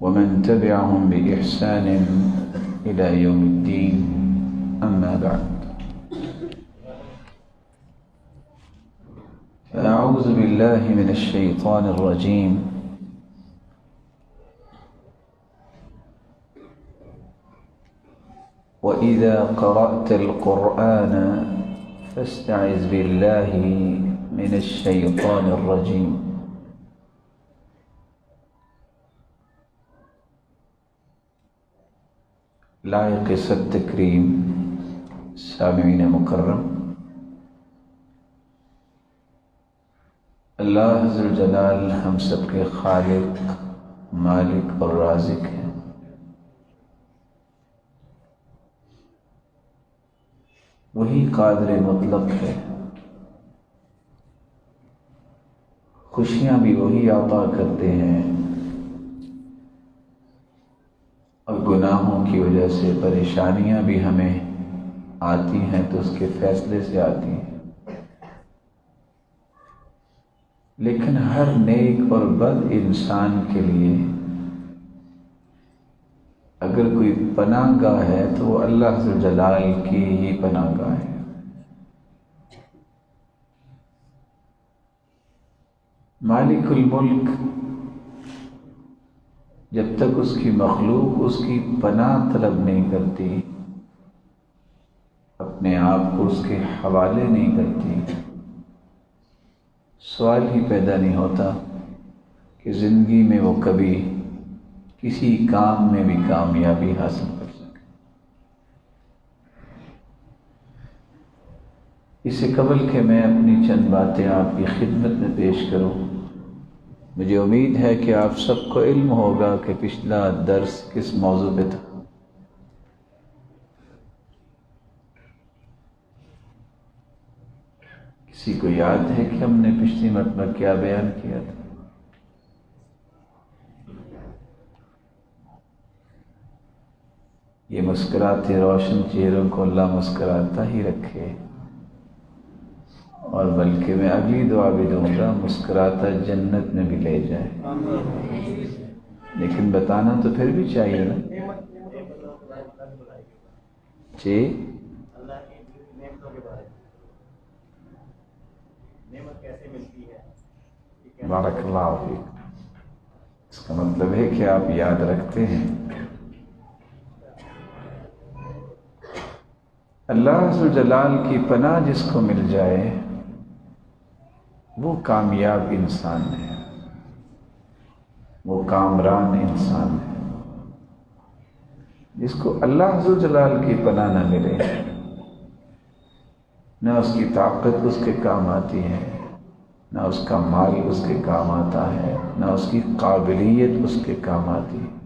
ومن تبعهم بإحسان إلى يوم الدين أما بعد فأعوذ بالله من الشيطان الرجيم وإذا قرأت القرآن فاستعذ بالله من الشيطان الرجيم لائق صد تکریم سامعین مکرم، اللہ ذوالجلال ہم سب کے خالق، مالک اور رازق ہیں۔ وہی قادر مطلق ہے، خوشیاں بھی وہی عطا کرتے ہیں اور گناہوں کی وجہ سے پریشانیاں بھی ہمیں آتی ہیں تو اس کے فیصلے سے آتی ہیں، لیکن ہر نیک اور بد انسان کے لیے اگر کوئی پناہ گاہ ہے تو وہ اللہ ذوالجلال کی ہی پناہ گاہ ہے۔ مالک الملک جب تک اس کی مخلوق اس کی پناہ طلب نہیں کرتی، اپنے آپ کو اس کے حوالے نہیں کرتی، سوال ہی پیدا نہیں ہوتا کہ زندگی میں وہ کبھی کسی کام میں بھی کامیابی حاصل کر سکے۔ اس سے قبل کہ میں اپنی چند باتیں آپ کی خدمت میں پیش کروں، مجھے امید ہے کہ آپ سب کو علم ہوگا کہ پچھلا درس کس موضوع پہ تھا۔ کسی کو یاد ہے کہ ہم نے پچھلی مرتبہ کیا بیان کیا تھا؟ یہ مسکراتے روشن چہروں کو اللہ مسکراتا ہی رکھے، اور بلکہ میں اگلی دعا بھی دوں گا، مسکراتا جنت میں بھی لے جائے۔ لیکن بتانا تو پھر بھی چاہیے نا جی۔ بارک اللہ فیک، اس کا مطلب ہے کہ آپ یاد رکھتے ہیں۔ اللہ ذوالجلال کی پناہ جس کو مل جائے وہ کامیاب انسان ہے، وہ کامران انسان ہے۔ جس کو اللہ ذوالجلال کی پناہ نہ ملے، نہ اس کی طاقت اس کے کام آتی ہے، نہ اس کا مال اس کے کام آتا ہے، نہ اس کی قابلیت اس کے کام آتی ہے۔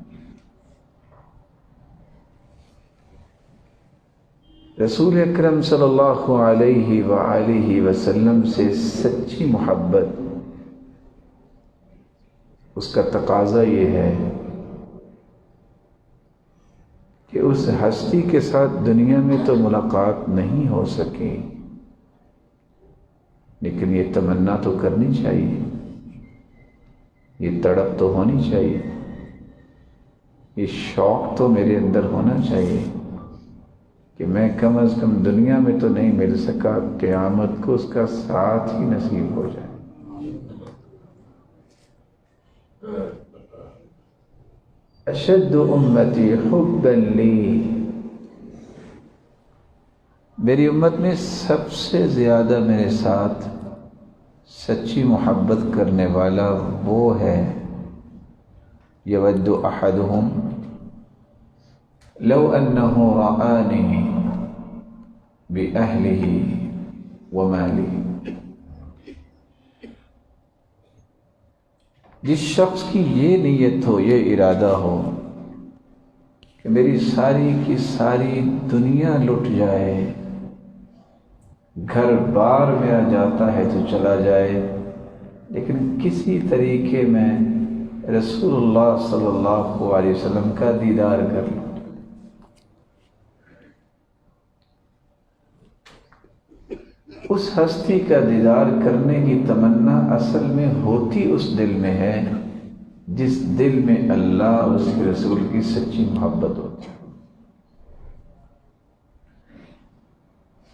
رسول اکرم صلی اللہ علیہ وآلہ وسلم سے سچی محبت، اس کا تقاضا یہ ہے کہ اس ہستی کے ساتھ دنیا میں تو ملاقات نہیں ہو سکی، لیکن یہ تمنا تو کرنی چاہیے، یہ تڑپ تو ہونی چاہیے، یہ شوق تو میرے اندر ہونا چاہیے کہ میں کم از کم دنیا میں تو نہیں مل سکا، قیامت کو اس کا ساتھ ہی نصیب ہو جائے۔ اشد امتی حبا لی، میری امت میں سب سے زیادہ میرے ساتھ سچی محبت کرنے والا وہ ہے، یود احدہم لو انہ رآنی بأہلہ ومالہ، جس شخص کی یہ نیت ہو، یہ ارادہ ہو کہ میری ساری کی ساری دنیا لٹ جائے، گھر بار میرا جاتا ہے تو چلا جائے، لیکن کسی طریقے میں رسول اللہ صلی اللہ علیہ وسلم کا دیدار کر لوں۔ اس ہستی کا دیدار کرنے کی تمنا اصل میں ہوتی اس دل میں ہے جس دل میں اللہ اور اس کے رسول کی سچی محبت ہوتی ہے،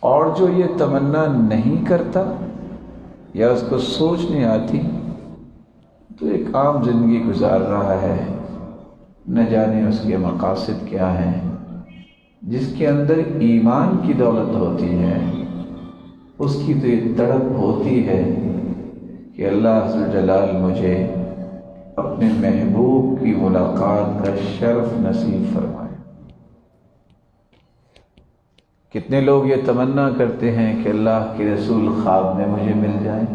اور جو یہ تمنا نہیں کرتا یا اس کو سوچ نہیں آتی تو ایک عام زندگی گزار رہا ہے، نہ جانے اس کے مقاصد کیا ہیں۔ جس کے اندر ایمان کی دولت ہوتی ہے اس کی تو یہ تڑپ ہوتی ہے کہ اللہ عز و جلال مجھے اپنے محبوب کی ملاقات کا شرف نصیب فرمائے۔ کتنے لوگ یہ تمنا کرتے ہیں کہ اللہ کے رسول خواب میں مجھے مل جائیں۔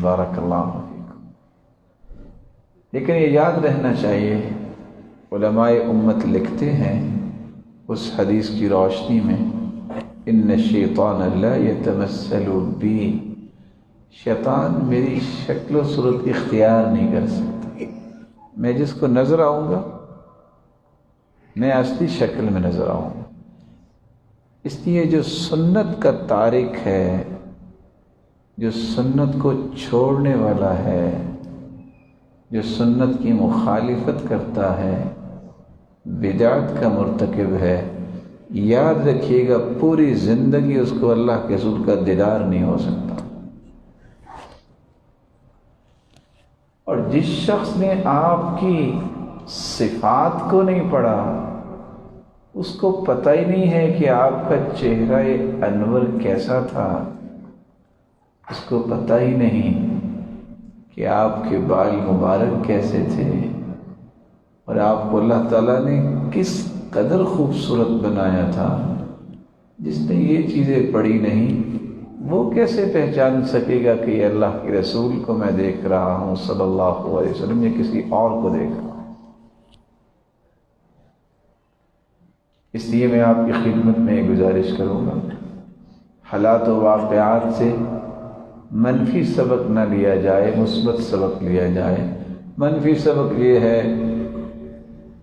بارک اللہ فیکم۔ لیکن یہ یاد رہنا چاہیے، علماء امت لکھتے ہیں اس حدیث کی روشنی میں، ان الشیطان لا یتمثل بی، شیطان میری شکل و صورت اختیار نہیں کر سکتا۔ میں جس کو نظر آؤں گا میں اصلی شکل میں نظر آؤں گا۔ اس لیے جو سنت کا تارک ہے، جو سنت کو چھوڑنے والا ہے، جو سنت کی مخالفت کرتا ہے، بدعت کا مرتکب ہے، یاد رکھیے گا پوری زندگی اس کو اللہ کے رسول کا دیدار نہیں ہو سکتا۔ اور جس شخص نے آپ کی صفات کو نہیں پڑھا، اس کو پتہ ہی نہیں ہے کہ آپ کا چہرہ انور کیسا تھا، اس کو پتہ ہی نہیں کہ آپ کے بال مبارک کیسے تھے، اور آپ کو اللہ تعالیٰ نے کس قدر خوبصورت بنایا تھا۔ جس نے یہ چیزیں پڑھی نہیں وہ کیسے پہچان سکے گا کہ یہ اللہ کے رسول کو میں دیکھ رہا ہوں صلی اللہ علیہ وسلم، یا کسی اور کو دیکھ رہا ہوں۔ اس لیے میں آپ کی خدمت میں یہ گزارش کروں گا، حالات و واقعات سے منفی سبق نہ لیا جائے، مثبت سبق لیا جائے۔ منفی سبق یہ ہے،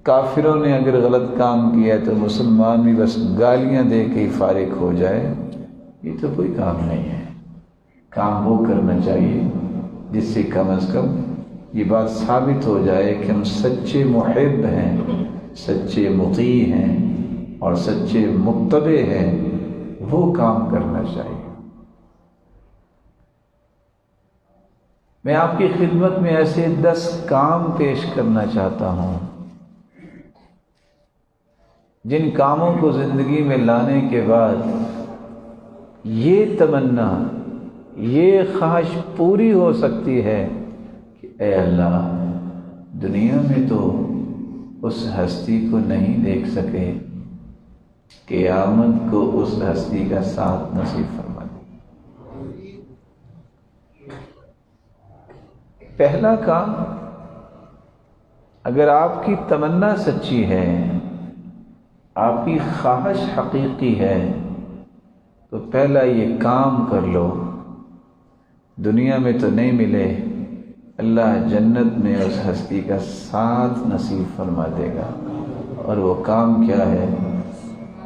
کافروں نے اگر غلط کام کیا تو مسلمان بھی بس گالیاں دے کے ہی فارغ ہو جائے، یہ تو کوئی کام نہیں ہے۔ کام وہ کرنا چاہیے جس سے کم از کم یہ بات ثابت ہو جائے کہ ہم سچے محب ہیں، سچے مطیع ہیں اور سچے متبع ہیں، وہ کام کرنا چاہیے۔ میں آپ کی خدمت میں ایسے 10 کام پیش کرنا چاہتا ہوں جن کاموں کو زندگی میں لانے کے بعد یہ تمنا، یہ خواہش پوری ہو سکتی ہے کہ اے اللہ، دنیا میں تو اس ہستی کو نہیں دیکھ سکے، قیامت کو اس ہستی کا ساتھ نصیب فرما دے۔ پہلا کام، اگر آپ کی تمنا سچی ہے، آپ کی خواہش حقیقی ہے، تو پہلا یہ کام کر لو۔ دنیا میں تو نہیں ملے، اللہ جنت میں اس ہستی کا ساتھ نصیب فرما دے گا۔ اور وہ کام کیا ہے؟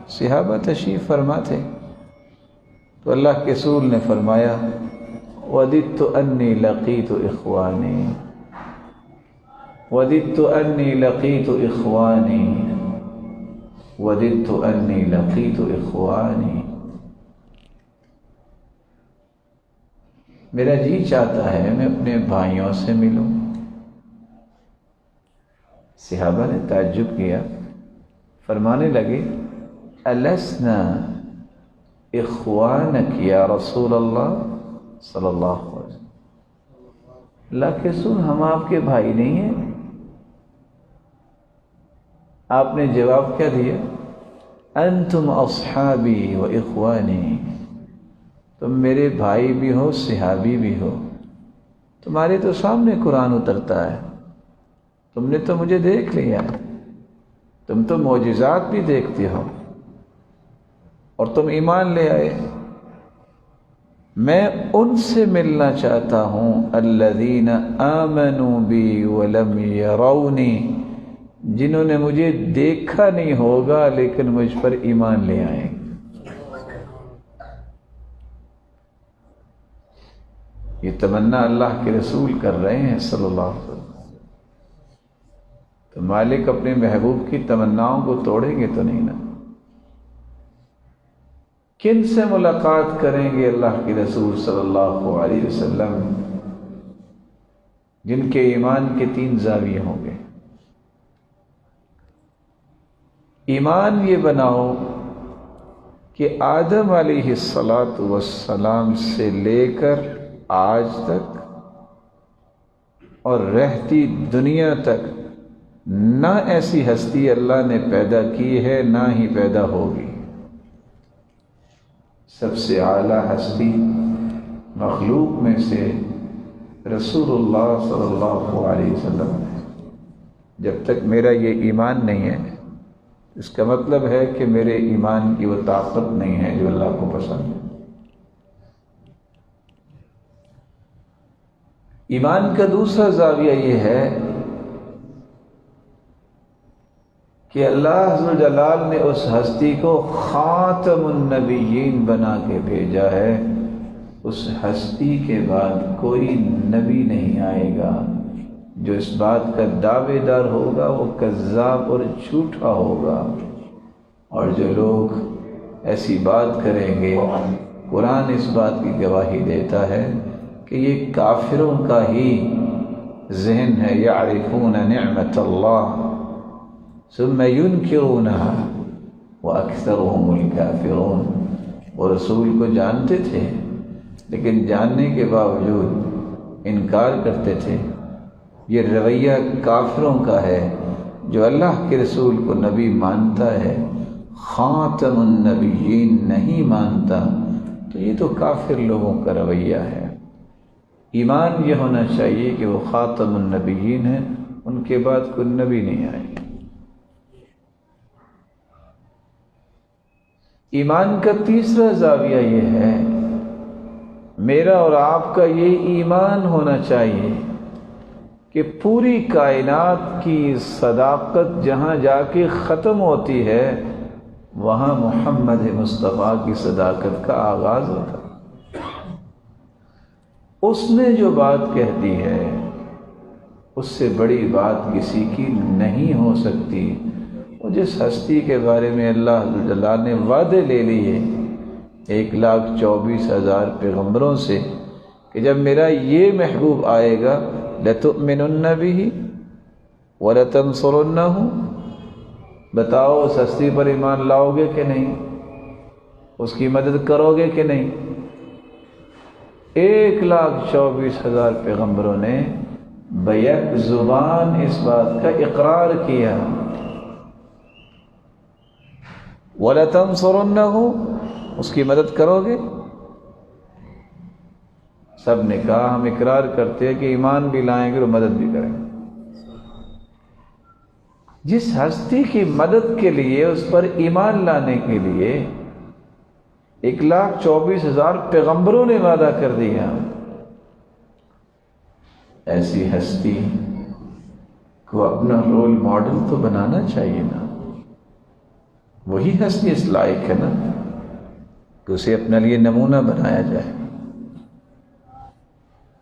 صحابہ تشریف فرما تھے تو اللہ کے رسول نے فرمایا، وَدِدْتُ أَنِّي لَقِيتُ إِخْوَانِي، وَدِدْتُ أَنِّي لَقِيتُ إِخْوَانِي، وَدِدْتُ أَنِّي لَقِيتُ إِخْوَانِي۔ میرا جی چاہتا ہے میں اپنے بھائیوں سے ملوں۔ صحابہ نے تعجب کیا، فرمانے لگے، أَلَسْنَا إِخْوَانَكَ یا رسول اللہ صلی اللہ علیہ وسلم۔ اللہ کے رسول، ہم آپ کے بھائی نہیں ہیں؟ آپ نے جواب کیا دیا؟ انتم اصحابی و اخوانی، تم میرے بھائی بھی ہو، صحابی بھی ہو، تمہارے تو سامنے قرآن اترتا ہے، تم نے تو مجھے دیکھ لیا، تم تو معجزات بھی دیکھتے ہو اور تم ایمان لے آئے۔ میں ان سے ملنا چاہتا ہوں الذین آمنوا بی ولم یرونی، جنہوں نے مجھے دیکھا نہیں ہوگا لیکن مجھ پر ایمان لے آئیں۔ یہ تمنا اللہ کے رسول کر رہے ہیں صلی اللہ علیہ وسلم، تو مالک اپنے محبوب کی تمناؤں کو توڑیں گے تو نہیں نا؟ کن سے ملاقات کریں گے اللہ کے رسول صلی اللہ علیہ وسلم؟ جن کے ایمان کے 3 زاویے ہوں گے۔ ایمان یہ بناؤ کہ آدم علیہ السلام سے لے کر آج تک اور رہتی دنیا تک نہ ایسی ہستی اللہ نے پیدا کی ہے نہ ہی پیدا ہوگی۔ سب سے اعلیٰ ہستی مخلوق میں سے رسول اللہ صلی اللہ علیہ وسلم ہے۔ جب تک میرا یہ ایمان نہیں ہے، اس کا مطلب ہے کہ میرے ایمان کی وہ طاقت نہیں ہے جو اللہ کو پسند ہے۔ ایمان کا دوسرا زاویہ یہ ہے کہ اللہ عز و جلال نے اس ہستی کو خاتم النبیین بنا کے بھیجا ہے۔ اس ہستی کے بعد کوئی نبی نہیں آئے گا۔ جو اس بات کا دعوے دار ہوگا وہ کذاب اور جھوٹا ہوگا، اور جو لوگ ایسی بات کریں گے، قرآن اس بات کی گواہی دیتا ہے کہ یہ کافروں کا ہی ذہن ہے۔ یعرفون نعمت اللہ ثم ينکرونها واکثرهم الکافرون۔ وہ رسول کو جانتے تھے لیکن جاننے کے باوجود انکار کرتے تھے۔ یہ رویہ کافروں کا ہے۔ جو اللہ کے رسول کو نبی مانتا ہے، خاتم النبیین نہیں مانتا، تو یہ تو کافر لوگوں کا رویہ ہے۔ ایمان یہ ہونا چاہیے کہ وہ خاتم النبیین ہیں، ان کے بعد کوئی نبی نہیں آئے۔ ایمان کا تیسرا زاویہ یہ ہے، میرا اور آپ کا یہ ایمان ہونا چاہیے کہ پوری کائنات کی صداقت جہاں جا کے ختم ہوتی ہے، وہاں محمد مصطفیٰ کی صداقت کا آغاز ہوتا ہے۔ اس نے جو بات کہہ دی ہے، اس سے بڑی بات کسی کی نہیں ہو سکتی۔ وہ جس ہستی کے بارے میں اللہ جلال نے وعدے لے لیے 1,24,000 پیغمبروں سے کہ جب میرا یہ محبوب آئے گا لَتُؤْمِنُنَّ بِهِ وَلَتَنْصُرُنَّهُ، بتاؤ اس ہستی پر ایمان لاؤ گے کہ نہیں، اس کی مدد کرو گے کہ نہیں؟ 1,24,000 پیغمبروں نے بیک زبان اس بات کا اقرار کیا۔ وَلَتَنْصُرُنَّهُ، اس کی مدد کرو گے؟ سب نے کہا ہم اقرار کرتے ہیں کہ ایمان بھی لائیں گے اور مدد بھی کریں گے۔ جس ہستی کی مدد کے لیے، اس پر ایمان لانے کے لیے 1,24,000 پیغمبروں نے وعدہ کر دیا، ایسی ہستی کو اپنا رول ماڈل تو بنانا چاہیے نا۔ وہی ہستی اس لائق ہے نا کہ اسے اپنے لیے نمونہ بنایا جائے۔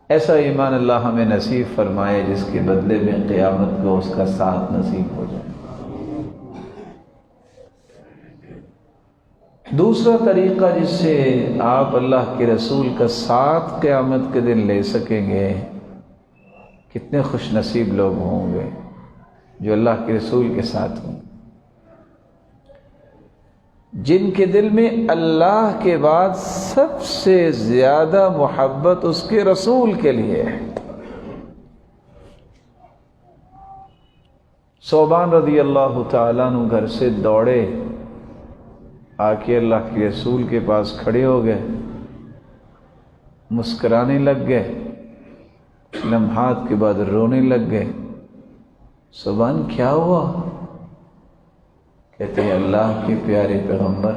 ایسا ایمان اللہ ہمیں نصیب فرمائے جس کے بدلے میں قیامت کو اس کا ساتھ نصیب ہو جائے۔ دوسرا طریقہ جس سے آپ اللہ کے رسول کا ساتھ قیامت کے دن لے سکیں گے، کتنے خوش نصیب لوگ ہوں گے جو اللہ کے رسول کے ساتھ ہوں، جن کے دل میں اللہ کے بعد سب سے زیادہ محبت اس کے رسول کے لیے ہے۔ ثوبان رضی اللہ تعالیٰ عنہ گھر سے دوڑے آ کے اللہ کے رسول کے پاس کھڑے ہو گئے، مسکرانے لگ گئے، لمحات کے بعد رونے لگ گئے۔ ثوبان کیا ہوا؟ کہتے ہیں اللہ کے پیارے پیغمبر،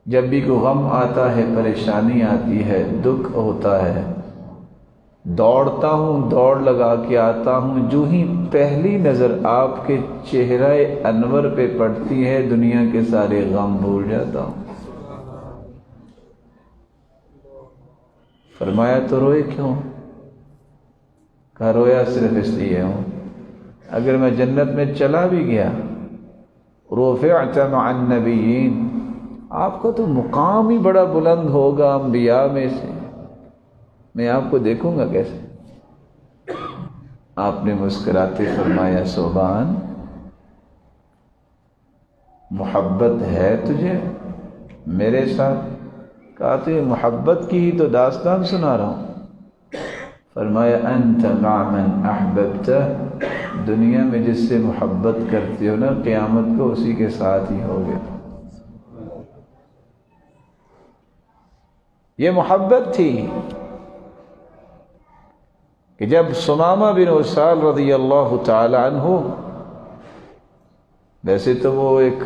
جب بھی کوئی غم آتا ہے، پریشانی آتی ہے، دکھ ہوتا ہے، دوڑتا ہوں، دوڑ لگا کے آتا ہوں، جو ہی پہلی نظر آپ کے چہرہ انور پہ پڑتی ہے دنیا کے سارے غم بھول جاتا ہوں۔ فرمایا تو روئے کیوں؟ کہا رویا صرف اس لیے ہوں اگر میں جنت میں چلا بھی گیا، رفعت مع النبیین، آپ کا تو مقام ہی بڑا بلند ہوگا انبیاء میں سے، میں آپ کو دیکھوں گا کیسے؟ آپ نے مسکراتے فرمایا سبحان، محبت ہے تجھے میرے ساتھ؟ کہا تو یہ محبت کی ہی تو داستان سنا رہا ہوں۔ فرمایا انت مع من احببت، دنیا میں جس سے محبت کرتے ہو نا قیامت کو اسی کے ساتھ ہی ہوگے۔ یہ محبت تھی کہ جب ثمامہ بن اسال رضی اللہ تعالی عنہ، ویسے تو وہ ایک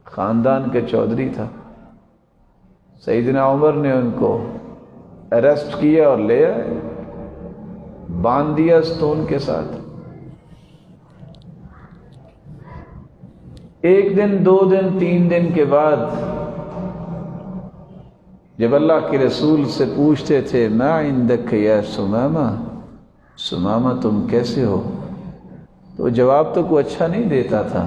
خاندان کے چودھری تھا، سیدنا عمر نے ان کو اریسٹ کیا اور لے آئے، باندھ دیا ستون کے ساتھ۔ ایک دن، دو دن، تین دن کے بعد جب اللہ کے رسول سے پوچھتے تھے ما عندک یا ثمامہ، ثمامہ تم کیسے ہو، تو جواب تو کوئی اچھا نہیں دیتا تھا،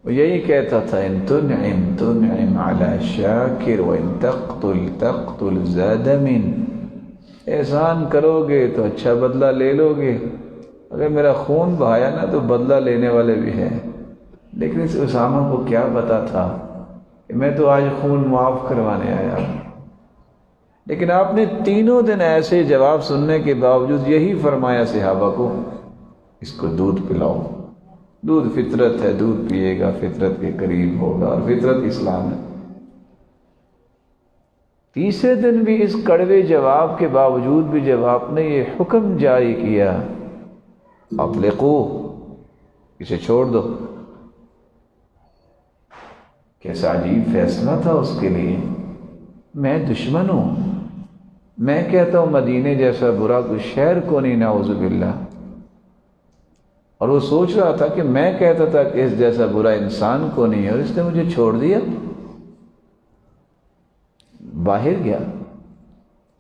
وہ یہی کہتا تھا ان تنعم تنعم علی شاکر وان تقتل تقتل زاد من، احسان کرو گے تو اچھا بدلہ لے لو گے، اگر میرا خون بہایا نا تو بدلہ لینے والے بھی ہیں۔ لیکن اس اسامہ کو کیا پتا تھا کہ میں تو آج خون معاف کروانے آیا۔ لیکن آپ نے تینوں دن ایسے جواب سننے کے باوجود یہی فرمایا صحابہ کو اس کو دودھ پلاؤ، دودھ فطرت ہے، دودھ پیے گا فطرت کے قریب ہوگا، اور فطرت اسلام ہے۔ تیسرے دن بھی اس کڑوے جواب کے باوجود بھی جب آپ نے یہ حکم جاری کیا اطلقو، اسے چھوڑ دو، کیسا عجیب فیصلہ تھا اس کے لیے۔ میں دشمن ہوں، میں کہتا ہوں مدینے جیسا برا کوئی شہر کو نہیں، نعوذ باللہ، اور وہ سوچ رہا تھا کہ میں کہتا تھا کہ اس جیسا برا انسان کو نہیں ہے، اور اس نے مجھے چھوڑ دیا۔ باہر گیا،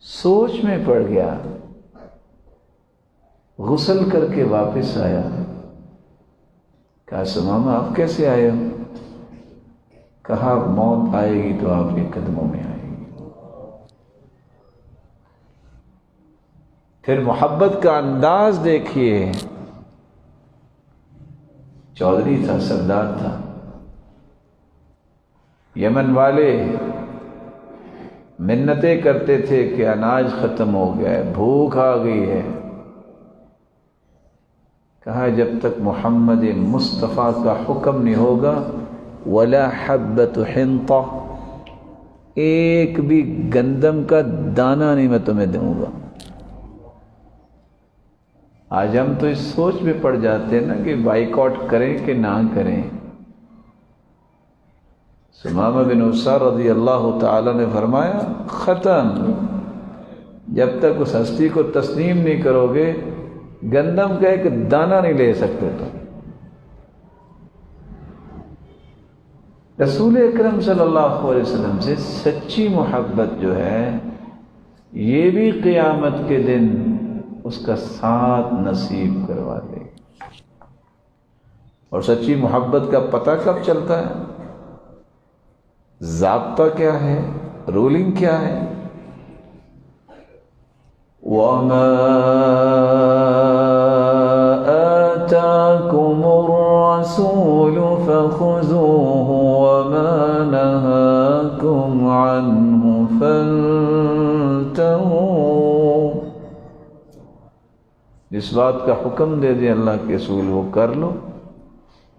سوچ میں پڑ گیا، غسل کر کے واپس آیا، کہا ثمامہ آپ کیسے آئے ہو؟ کہا موت آئے گی تو آپ کے قدموں میں آئے گی۔ پھر محبت کا انداز دیکھیے، چودھری تھا، سردار تھا، یمن والے منتیں کرتے تھے کہ اناج ختم ہو گیا ہے، بھوک آ گئی ہے۔ کہا جب تک محمد مصطفیٰ کا حکم نہیں ہوگا ولا حبۃ حنطہ، ایک بھی گندم کا دانہ نہیں میں تمہیں دوں گا۔ آج ہم تو اس سوچ میں پڑ جاتے ہیں نا کہ بائیکاٹ کریں کہ نہ کریں۔ ثمامہ بن اسال رضی اللہ تعالی نے فرمایا ختم، جب تک اس ہستی کو تسلیم نہیں کرو گے گندم کا ایک دانہ نہیں لے سکتے۔ تو رسول اکرم صلی اللہ علیہ وسلم سے سچی محبت جو ہے یہ بھی قیامت کے دن اس کا ساتھ نصیب کروا دے گی۔ اور سچی محبت کا پتہ کب چلتا ہے؟ ضابطہ کیا ہے، رولنگ کیا ہے؟ وَمَا آتَاكُمُ الرَّسُولُ فَخُذُوهُ وَمَا نَهَاكُمْ عَنْهُ فَانْتَهُوا، جس بات کا حکم دے دیں اللہ کے رسول وہ کر لو،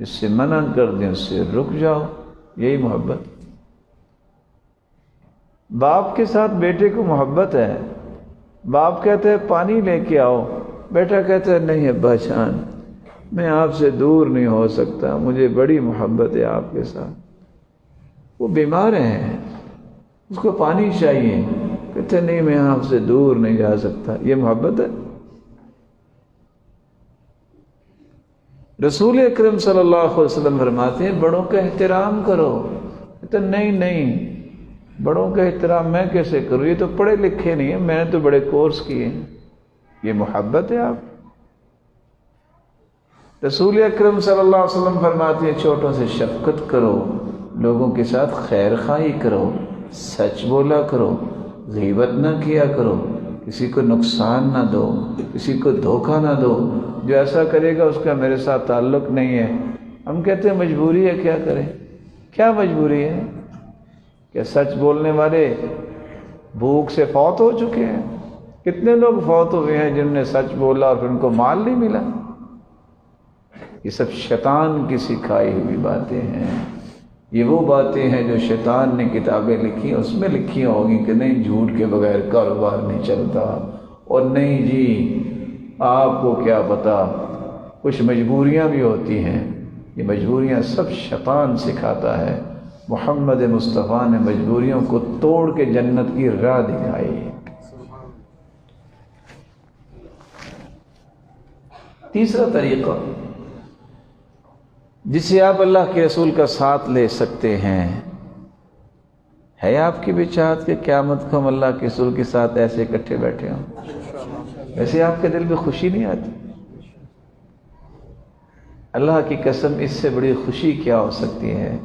جس سے منع کر دیں اس سے رک جاؤ۔ یہی محبت۔ باپ کے ساتھ بیٹے کو محبت ہے، باپ کہتے ہیں پانی لے کے آؤ، بیٹا کہتا ہے نہیں ابا جان میں آپ سے دور نہیں ہو سکتا، مجھے بڑی محبت ہے آپ کے ساتھ۔ وہ بیمار ہیں، اس کو پانی چاہیے، کہتے ہیں نہیں میں آپ سے دور نہیں جا سکتا۔ یہ محبت ہے؟ رسول اکرم صلی اللہ علیہ وسلم فرماتے ہیں بڑوں کا احترام کرو، کہتے ہیں نہیں نہیں بڑوں کا احترام میں کیسے کروں؟ یہ تو پڑھے لکھے نہیں ہیں، میں نے تو بڑے کورس کیے ہیں۔ یہ محبت ہے آپ؟ رسول اکرم صلی اللہ علیہ وسلم فرماتے ہیں چھوٹوں سے شفقت کرو، لوگوں کے ساتھ خیر خواہی کرو، سچ بولا کرو، غیبت نہ کیا کرو، کسی کو نقصان نہ دو، کسی کو دھوکہ نہ دو۔ جو ایسا کرے گا اس کا میرے ساتھ تعلق نہیں ہے۔ ہم کہتے ہیں مجبوری ہے، کیا کریں؟ کیا مجبوری ہے؟ کہ سچ بولنے والے بھوک سے فوت ہو چکے ہیں؟ کتنے لوگ فوت ہوئے ہیں جن نے سچ بولا اور پھر ان کو مال نہیں ملا؟ یہ سب شیطان کی سکھائی ہوئی باتیں ہیں۔ یہ وہ باتیں ہیں جو شیطان نے کتابیں لکھی، اس میں لکھی ہوگی کہ نہیں جھوٹ کے بغیر کاروبار نہیں چلتا، اور نہیں جی آپ کو کیا پتا کچھ مجبوریاں بھی ہوتی ہیں۔ یہ مجبوریاں سب شیطان سکھاتا ہے۔ محمد مصطفیٰ نے مجبوریوں کو توڑ کے جنت کی راہ دکھائی۔ تیسرا طریقہ جس سے آپ اللہ کے رسول کا ساتھ لے سکتے ہیں، ہے آپ کی بھی چاہت کہ قیامت کو ہم اللہ کے رسول کے ساتھ ایسے اکٹھے بیٹھے ہوں؟ ویسے آپ کے دل میں خوشی نہیں آتی؟ اللہ کی قسم اس سے بڑی خوشی کیا ہو سکتی ہے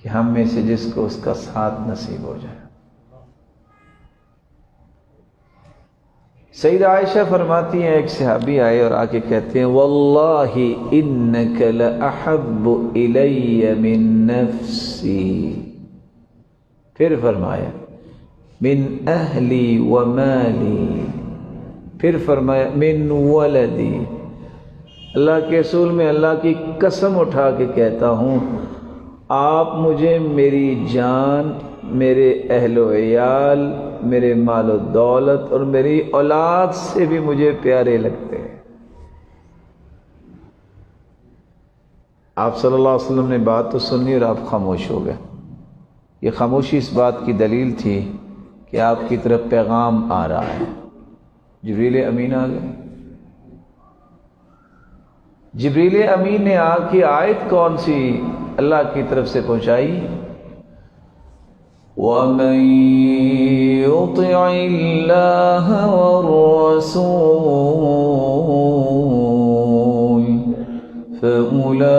کہ ہم میں سے جس کو اس کا ساتھ نصیب ہو جائے۔ سیدہ عائشہ فرماتی ہیں ایک صحابی آئے اور آ کے کہتے ہیں واللہ انک لأحب الی من نفسی، پھر فرمایا من اہلی ومالی، پھر فرمایا من ولدی۔ اللہ کے رسول میں اللہ کی قسم اٹھا کے کہتا ہوں آپ مجھے میری جان، میرے اہل و عیال، میرے مال و دولت اور میری اولاد سے بھی مجھے پیارے لگتے ہیں۔ آپ صلی اللہ علیہ وسلم نے بات تو سنی اور آپ خاموش ہو گئے۔ یہ خاموشی اس بات کی دلیل تھی کہ آپ کی طرف پیغام آ رہا ہے۔ جبریل امین آ گئے۔ جبریل امین نے آ کی آیت کون سی اللہ کی طرف سے پہنچائی؟ وَمَن يُطِعِ اللَّهَ وَالرَّسُولَ فَأُولَئِكَ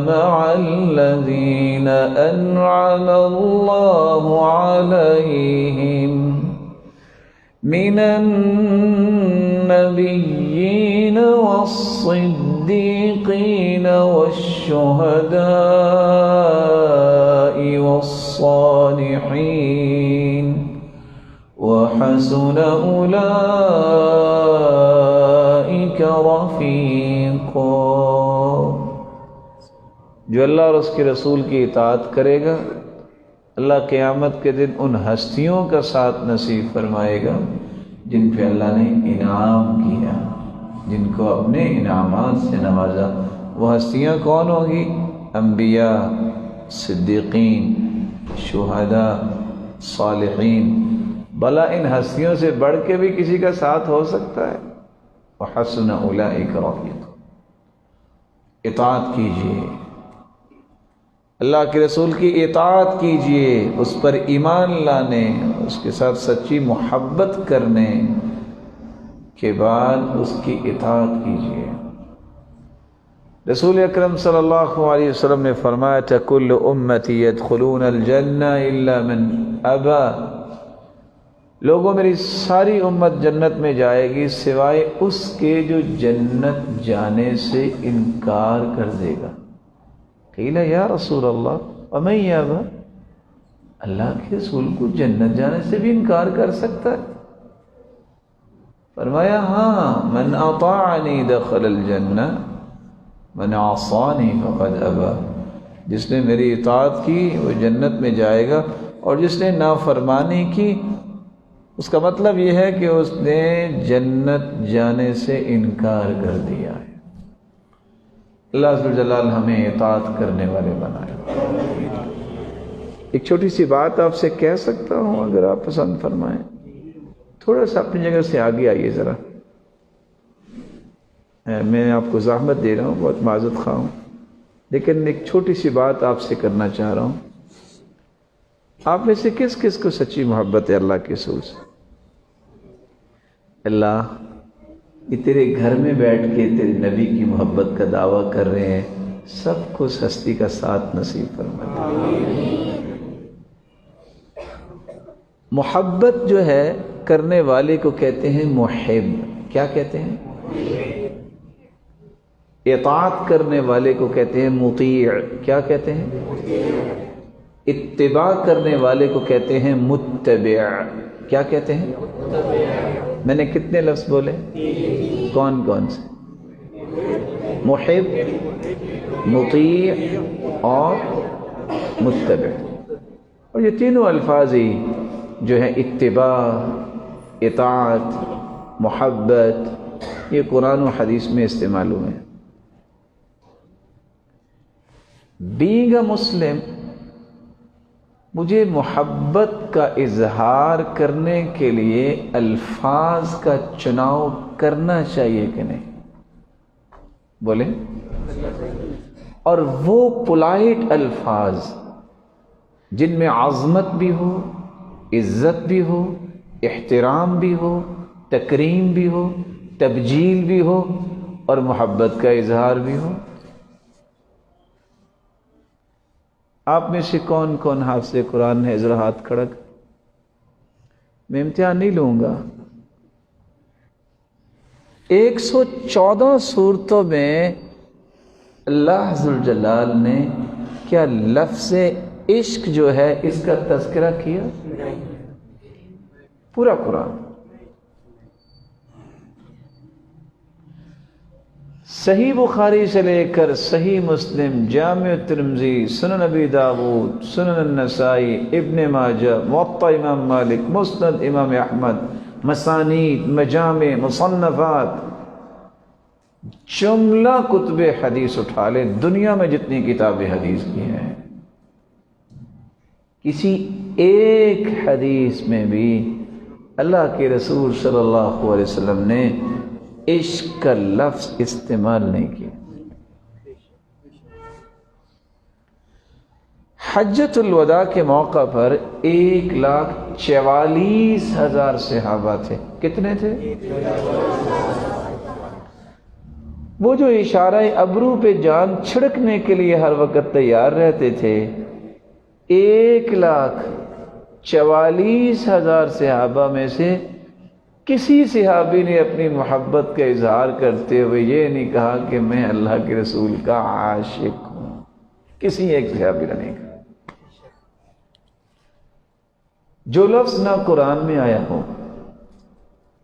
مَعَ الَّذِينَ أَنْعَمَ اللَّهُ عَلَيْهِمْ مِنَ النَّبِيِّينَ وَالصِّدِّيقِينَ وَالشُّهَدَاءِ وَالصَّالِحِينَ وَحَسُنَ أُولَئِكَ رَفِيقًا۔ جو اللہ اور اس کے رسول کی اطاعت کرے گا اللہ قیامت کے دن ان ہستیوں کا ساتھ نصیب فرمائے گا جن پہ اللہ نے انعام کیا، جن کو اپنے انعامات سے نوازا۔ وہ ہستیاں کون ہوگی؟ انبیاء، صدیقین، شہداء، صالحین۔ بھلا ان ہستیوں سے بڑھ کے بھی کسی کا ساتھ ہو سکتا ہے؟ وحسن اولئک رفیقا۔ اطاعت کیجیے، اللہ کے رسول کی اطاعت کیجیے، اس پر ایمان لانے، اس کے ساتھ سچی محبت کرنے کے بعد اس کی اطاعت کیجیے۔ رسول اکرم صلی اللہ علیہ وسلم نے فرمایا تھا کل امتی یدخلون الجنہ الا من ابا، لوگوں میری ساری امت جنت میں جائے گی سوائے اس کے جو جنت جانے سے انکار کر دے گا۔ قیل یا رسول اللہ ومن یابا، اللہ کے رسول کو جنت جانے سے بھی انکار کر سکتا ہے؟ فرمایا ہاں، من اطاعنی دخل الجنہ من عصانی فقد ابا، جس نے میری اطاعت کی وہ جنت میں جائے گا، اور جس نے نافرمانی کی اس کا مطلب یہ ہے کہ اس نے جنت جانے سے انکار کر دیا ہے۔ اللہ عز و جلال ہمیں اطاعت کرنے والے بنائے۔ ایک چھوٹی سی بات آپ سے کہہ سکتا ہوں اگر آپ پسند فرمائیں؟ تھوڑا سا اپنی جگہ سے آگے آئیے ذرا، میں آپ کو زحمت دے رہا ہوں، بہت معذرت خواہ ہوں، لیکن ایک چھوٹی سی بات آپ سے کرنا چاہ رہا ہوں، آپ میں سے کس کس کو سچی محبت ہے اللہ کے رسول سے؟ اللہ یہ تیرے گھر میں بیٹھ کے تیرے نبی کی محبت کا دعویٰ کر رہے ہیں، سب کو اس ہستی کا ساتھ نصیب فرما دے۔ محبت جو ہے کرنے والے کو کہتے ہیں محب، کیا کہتے ہیں؟ اطاعت کرنے والے کو کہتے ہیں مطیع، کیا کہتے ہیں؟ اتباع کرنے والے کو کہتے ہیں متبع، کیا کہتے ہیں؟ میں نے کتنے لفظ بولے؟ کون کون سے؟ محب، مطیع اور متبع۔ اور یہ تینوں الفاظ ہی جو ہیں اتباع، اطاعت، محبت، یہ قرآن و حدیث میں استعمال ہوئے ہیں۔ بینگ اے مسلم، مجھے محبت کا اظہار کرنے کے لیے الفاظ کا چناؤ کرنا چاہیے کہ نہیں؟ بولیں۔ اور وہ پولائٹ الفاظ جن میں عظمت بھی ہو، عزت بھی ہو، احترام بھی ہو، تکریم بھی ہو، تبجیل بھی ہو اور محبت کا اظہار بھی ہو۔ آپ میں سے کون کون حافظ قرآن ہے؟ ذرا ہاتھ کھڑا کر۔ میں امتحان نہیں لوں گا۔ 114 سورتوں میں اللہ ذوالجلال نے کیا لفظ عشق جو ہے اس کا تذکرہ کیا؟ پورا قرآن۔ صحیح بخاری سے لے کر صحیح مسلم، جامع ترمذی، سنن ابی داود، سنن النسائی، ابن ماجہ، موطا امام مالک، مسند امام احمد، مسانید، مجامع، مصنفات، جملہ کتب حدیث اٹھا لے، دنیا میں جتنی کتابیں حدیث کی ہیں، کسی ایک حدیث میں بھی اللہ کے رسول صلی اللہ علیہ وسلم نے عشق کا لفظ استعمال نہیں کیا۔ حجۃ الوداع کے موقع پر 1,44,000 صحابہ تھے۔ کتنے تھے؟ وہ جو اشارہ ابرو پہ جان چھڑکنے کے لیے ہر وقت تیار رہتے تھے، 1,44,000 صحابہ میں سے کسی صحابی نے اپنی محبت کا اظہار کرتے ہوئے یہ نہیں کہا کہ میں اللہ کے رسول کا عاشق ہوں۔ کسی ایک صحابی نے نہیں کہا۔ جو لفظ نہ قرآن میں آیا ہو،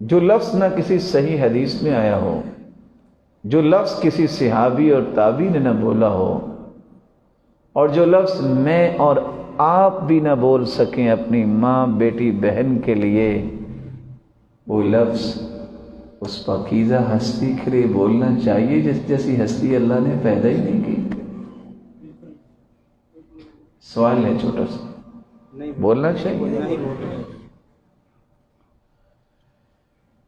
جو لفظ نہ کسی صحیح حدیث میں آیا ہو، جو لفظ کسی صحابی اور تابعی نے نہ بولا ہو، اور جو لفظ میں اور آپ بھی نہ بول سکیں اپنی ماں، بیٹی، بہن کے لیے، وہ لفظ اس پاکیزہ ہستی کے لیے بولنا چاہیے جیسی ہستی اللہ نے پیدا ہی نہیں کی۔ سوال ہے چھوٹا سا، بولنا چاہیے؟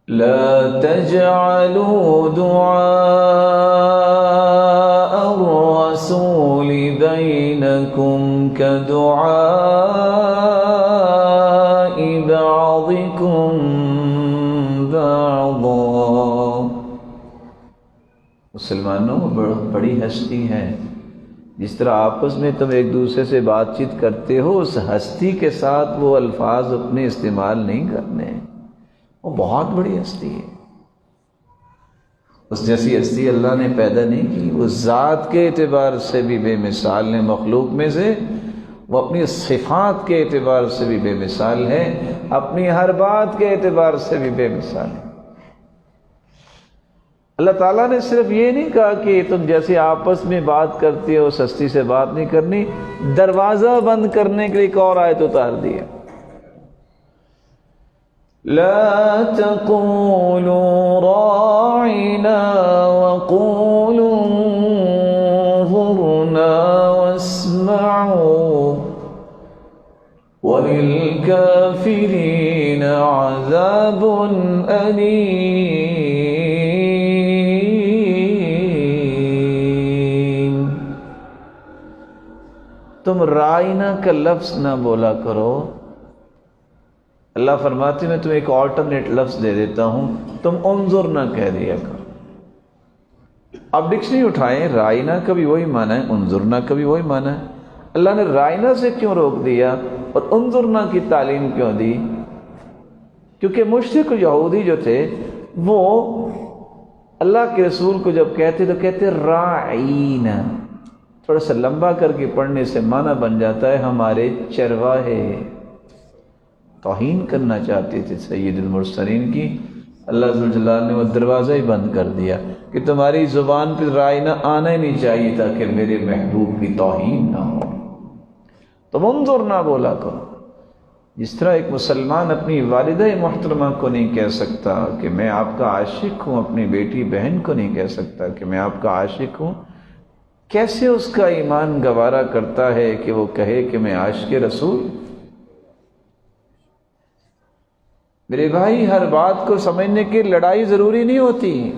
لا تجعلوا دعاء الرسول بينكم كدعاء بعضكم بعضا۔ مسلمانوں بڑی ہستی ہے، جس طرح آپس میں تم ایک دوسرے سے بات چیت کرتے ہو، اس ہستی کے ساتھ وہ الفاظ اپنے استعمال نہیں کرنے۔ وہ بہت بڑی ہستی ہے، اس جیسی ہستی اللہ نے پیدا نہیں کی۔ وہ ذات کے اعتبار سے بھی بے مثال ہے، مخلوق میں سے وہ اپنی صفات کے اعتبار سے بھی بے مثال ہے، اپنی ہر بات کے اعتبار سے بھی بے مثال ہے۔ اللہ تعالیٰ نے صرف یہ نہیں کہا کہ تم جیسے آپس میں بات کرتے ہو اس ہستی سے بات نہیں کرنی، دروازہ بند کرنے کے لیے ایک اور آیت اتار دی ہے۔ لا تقولوا راعنا وقولوا انظرنا واسمعوا وللكافرين عذاب أليم۔ 」 ... ... ... ... ... ... ... ... ... ... ... ... ... ... ... ... ... ... ... ... ... ... ... ... ... ... ... ... ... ... ... ... ... ... ... ... ... ... ... ... تم رائنا کا لفظ نہ بولا کرو. اللہ فرماتے میں تمہیں ایک آلٹرنیٹ لفظ دے دیتا ہوں، تم انظر نہ کہہ دیا کرو. اب ڈکشنری اٹھائیں، رائنا کا بھی وہی معنی ہے، انظرنا کا بھی وہی معنی ہے. اللہ نے رائنا سے کیوں روک دیا اور انظرنا کی تعلیم کیوں دی؟ کیونکہ مشرک یہودی جو تھے وہ اللہ کے رسول کو جب کہتے تو کہتے رائنا. تھوڑا سا لمبا کر کے پڑھنے سے معنی بن جاتا ہے ہمارے چرواہے. توہین کرنا چاہتے تھے سید المرسلین کی. اللہ ذوالجلال نے وہ دروازہ ہی بند کر دیا کہ تمہاری زبان پہ رائنا آنا ہی نہیں چاہیے تھا کہ میرے محبوب کی توہین نہ ہو. تم انظر نہ بولا کرو. جس طرح ایک مسلمان اپنی والدہ محترمہ کو نہیں کہہ سکتا کہ میں آپ کا عاشق ہوں، اپنی بیٹی بہن کو نہیں کہہ سکتا کہ میں آپ کا عاشق ہوں، کیسے اس کا ایمان گوارا کرتا ہے کہ وہ کہے کہ میں عاشق رسول؟ میرے بھائی، ہر بات کو سمجھنے کی لڑائی ضروری نہیں ہوتی.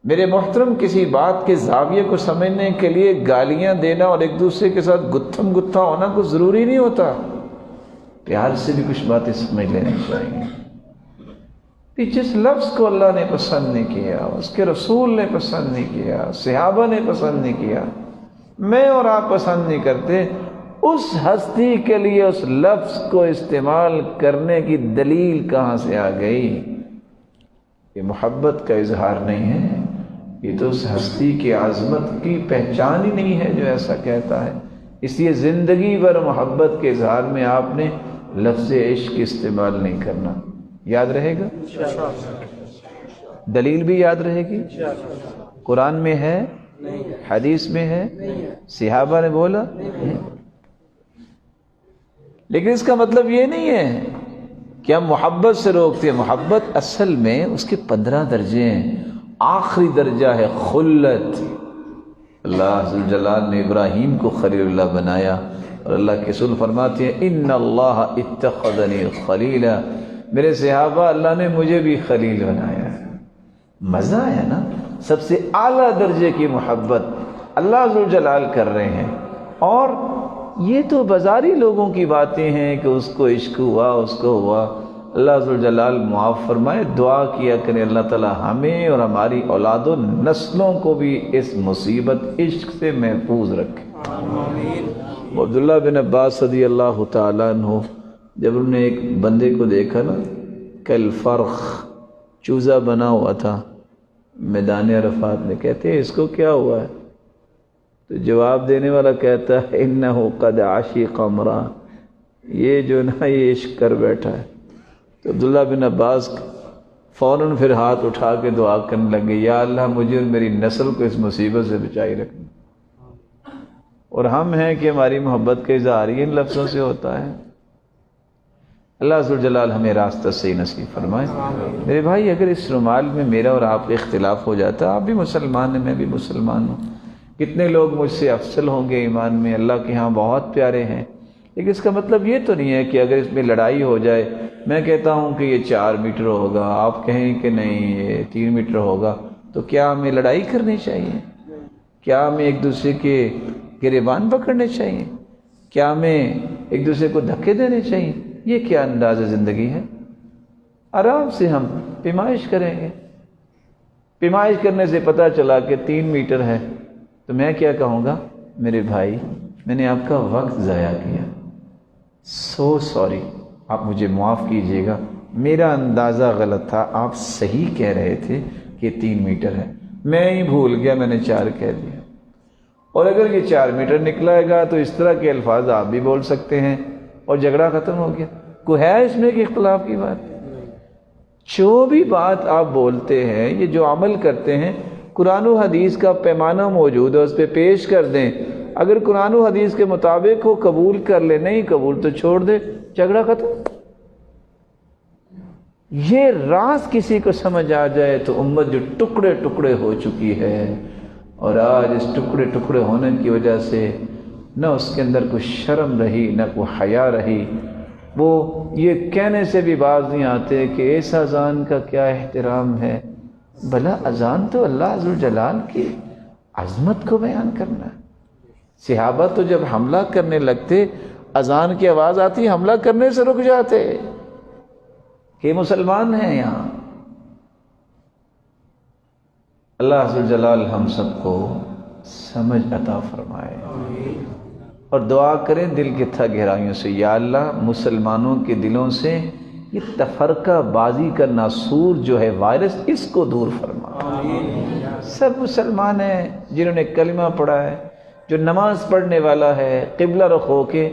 میرے محترم، کسی بات کے زاویے کو سمجھنے کے لیے گالیاں دینا اور ایک دوسرے کے ساتھ گتھم گتھا ہونا کوئی ضروری نہیں ہوتا. پیار سے بھی کچھ باتیں سمجھ لینی چاہیے. جس لفظ کو اللہ نے پسند نہیں کیا، اس کے رسول نے پسند نہیں کیا، صحابہ نے پسند نہیں کیا، میں اور آپ پسند نہیں کرتے، اس ہستی کے لیے اس لفظ کو استعمال کرنے کی دلیل کہاں سے آ گئی؟ یہ محبت کا اظہار نہیں ہے، یہ تو اس ہستی کی عظمت کی پہچان ہی نہیں ہے جو ایسا کہتا ہے. اس لیے زندگی بھر محبت کے اظہار میں آپ نے لفظ عشق استعمال نہیں کرنا. یاد رہے گا؟ دلیل بھی یاد رہے گی. قرآن میں ہے، حدیث میں ہے، صحابہ نے بولا. لیکن اس کا مطلب یہ نہیں ہے کہ ہم محبت سے روکتے ہیں. محبت اصل میں اس کے 15 درجے ہیں. آخری درجہ ہے خلت. اللہ ذوالجلال نے ابراہیم کو خلیل اللہ بنایا اور اللہ کے رسول فرماتے ہیں ان اللہ اتخذنی خلیلا. میرے صحابہ، اللہ نے مجھے بھی خلیل بنایا. مزہ ہے نا؟ سب سے اعلیٰ درجے کی محبت اللہ ذوالجلال کر رہے ہیں. اور یہ تو بازاری لوگوں کی باتیں ہیں کہ اس کو عشق ہوا، اس کو ہوا. اللہ ذوالجلال معاف فرمائے. دعا کیا کریں اللہ تعالی ہمیں اور ہماری اولاد و نسلوں کو بھی اس مصیبت عشق سے محفوظ رکھے. عبداللہ بن عباس رضی اللہ تعالیٰ عنہ جب انہوں نے ایک بندے کو دیکھا نا، کل فرخ چوزا بنا ہوا تھا میدان عرفات میں، کہتے ہیں اس کو کیا ہوا ہے؟ تو جواب دینے والا کہتا ہے انہو قد عشق امرا، یہ جو نا یہ عشق کر بیٹھا ہے. تو عبداللہ بن عباس فوراً پھر ہاتھ اٹھا کے دعا کرنے لگے، یا اللہ مجھے اور میری نسل کو اس مصیبت سے بچائی رکھنا. اور ہم ہیں کہ ہماری محبت کا اظہار ان لفظوں سے ہوتا ہے. اللہ ذوالجلال ہمیں راستہ صحیح نصیب فرمائے. میرے بھائی، اگر اس رومال میں میرا اور آپ کا اختلاف ہو جاتا، آپ بھی مسلمان ہیں، میں بھی مسلمان ہوں، کتنے لوگ مجھ سے افضل ہوں گے ایمان میں، اللہ کے ہاں بہت پیارے ہیں. لیکن اس کا مطلب یہ تو نہیں ہے کہ اگر اس میں لڑائی ہو جائے، میں کہتا ہوں کہ یہ 4 میٹر ہوگا، آپ کہیں کہ نہیں یہ 3 میٹر ہوگا، تو کیا ہمیں لڑائی کرنی چاہیے؟ کیا ہمیں ایک دوسرے کے گریبان پکڑنے چاہیے؟ کیا ہمیں ایک دوسرے کو دھکے دینے چاہیے؟ یہ کیا انداز زندگی ہے؟ آرام سے ہم پیمائش کریں گے. پیمائش کرنے سے پتہ چلا کہ 3 میٹر ہے تو میں کیا کہوں گا؟ میرے بھائی، میں نے آپ کا وقت ضائع کیا، سو سوری، آپ مجھے معاف کیجئے گا، میرا اندازہ غلط تھا، آپ صحیح کہہ رہے تھے کہ 3 میٹر ہے، میں ہی بھول گیا، میں نے 4 کہہ دیا. اور اگر یہ 4 میٹر نکلائے گا تو اس طرح کے الفاظ آپ بھی بول سکتے ہیں اور جھگڑا ختم ہو گیا. کوئی ہے اس میں کہ اختلاف کی بات؟ جو بھی بات آپ بولتے ہیں، یہ جو عمل کرتے ہیں، قرآن و حدیث کا پیمانہ موجود ہے، اس پہ پیش کر دیں. اگر قرآن و حدیث کے مطابق ہو قبول کر لے، نہیں قبول تو چھوڑ دے، جھگڑا ختم. یہ راز کسی کو سمجھ آ جائے تو امت جو ٹکڑے ٹکڑے ہو چکی ہے، اور آج اس ٹکڑے ٹکڑے ہونے کی وجہ سے نہ اس کے اندر کوئی شرم رہی، نہ کوئی حیا رہی. وہ یہ کہنے سے بھی باز نہیں آتے کہ اس اذان کا کیا احترام ہے. بھلا اذان تو اللہ ذوالجلال کی عظمت کو بیان کرنا ہے. صحابہ تو جب حملہ کرنے لگتے اذان کی آواز آتی حملہ کرنے سے رک جاتے کہ مسلمان ہیں یہاں۔ اللہ عز و جلال ہم سب کو سمجھ عطا فرمائے اور دعا کریں دل کی تھا گہرائیوں سے، یا اللہ مسلمانوں کے دلوں سے یہ تفرقہ بازی کا ناسور جو ہے وائرس، اس کو دور فرما۔ سب مسلمان ہیں جنہوں نے کلمہ پڑھا ہے، جو نماز پڑھنے والا ہے قبلہ رخ ہو کے،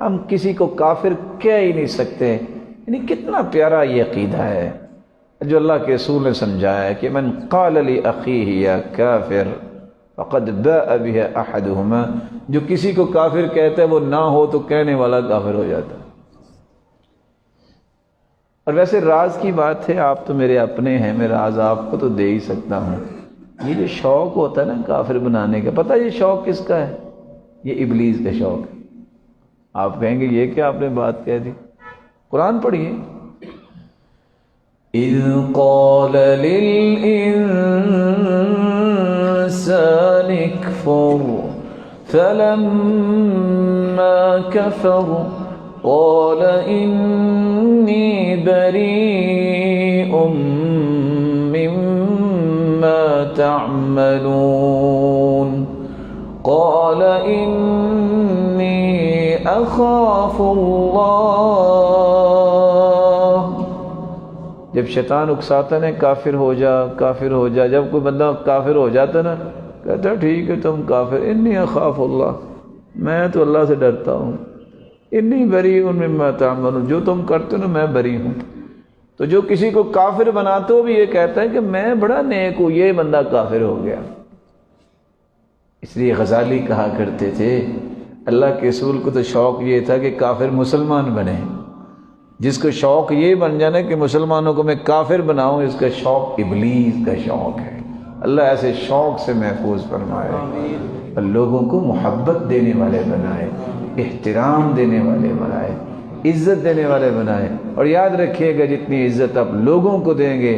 ہم کسی کو کافر کہہ ہی نہیں سکتے۔ یعنی کتنا پیارا یہ عقیدہ ہے جو اللہ کے رسول نے سمجھایا ہے کہ من قال لأخیہ یا کافر فقد باء بہ احدہما، جو کسی کو کافر کہتا ہے وہ نہ ہو تو کہنے والا کافر ہو جاتا ہے۔ اور ویسے راز کی بات ہے، آپ تو میرے اپنے ہیں، میں راز آپ کو تو دے ہی سکتا ہوں۔ یہ جو شوق ہوتا ہے نا کافر بنانے کا، پتہ یہ شوق کس کا ہے؟ یہ ابلیس کا شوق ہے۔ آپ کہیں گے یہ کیا آپ نے بات کہہ دی؟ قرآن پڑھیے، اذ قال للانسان اکفر فلما کفر قال انی بریء مما تعملون قال انی اخاف اللہ۔ جب شیطان اکساتا نا کافر ہو جا کافر ہو جا، جب کوئی بندہ کافر ہو جاتا نا کہتا ٹھیک ہے تم کافر، انی اخاف اللہ، میں تو اللہ سے ڈرتا ہوں، انی بریء مما تعملون، جو تم کرتے ہو نا میں بری ہوں۔ تو جو کسی کو کافر بناتے ہو بھی یہ کہتا ہے کہ میں بڑا نیک ہوں، یہ بندہ کافر ہو گیا۔ اس لیے غزالی کہا کرتے تھے اللہ کے رسول کو تو شوق یہ تھا کہ کافر مسلمان بنے، جس کو شوق یہ بن جانا کہ مسلمانوں کو میں کافر بناؤں، اس کا شوق ابلیس کا شوق ہے۔ اللہ ایسے شوق سے محفوظ فرمائے اور لوگوں کو محبت دینے والے بنائے، احترام دینے والے بنائے، عزت دینے والے بنائے۔ اور یاد رکھیے گا جتنی عزت آپ لوگوں کو دیں گے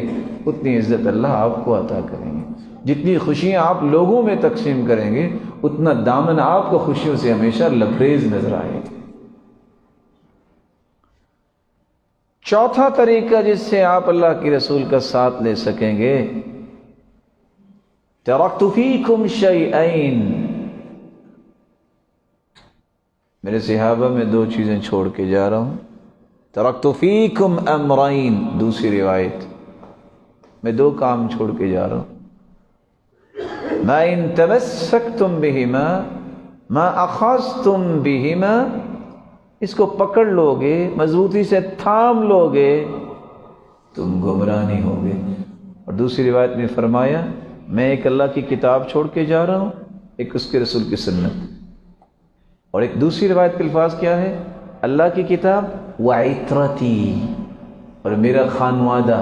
اتنی عزت اللہ آپ کو عطا کریں گے، جتنی خوشیاں آپ لوگوں میں تقسیم کریں گے اتنا دامن آپ کو خوشیوں سے ہمیشہ لبریز نظر آئے گا۔ چوتھا طریقہ جس سے آپ اللہ کے رسول کا ساتھ لے سکیں گے، ترکت فیکم شیئین، میرے صحابہ میں دو چیزیں چھوڑ کے جا رہا ہوں، ترکت فیکم امرین، دوسری روایت میں دو کام چھوڑ کے جا رہا ہوں، ما ان تمسکتم بہما ما اخذتم بہما، اس کو پکڑ لو گے مضبوطی سے تھام لو گے تم گمراہ نہیں ہوگے۔ اور دوسری روایت میں فرمایا میں ایک اللہ کی کتاب چھوڑ کے جا رہا ہوں، ایک اس کے رسول کی سنت، اور ایک دوسری روایت کے الفاظ کیا ہے؟ اللہ کی کتاب وعطرتی، اور میرا خانوادہ،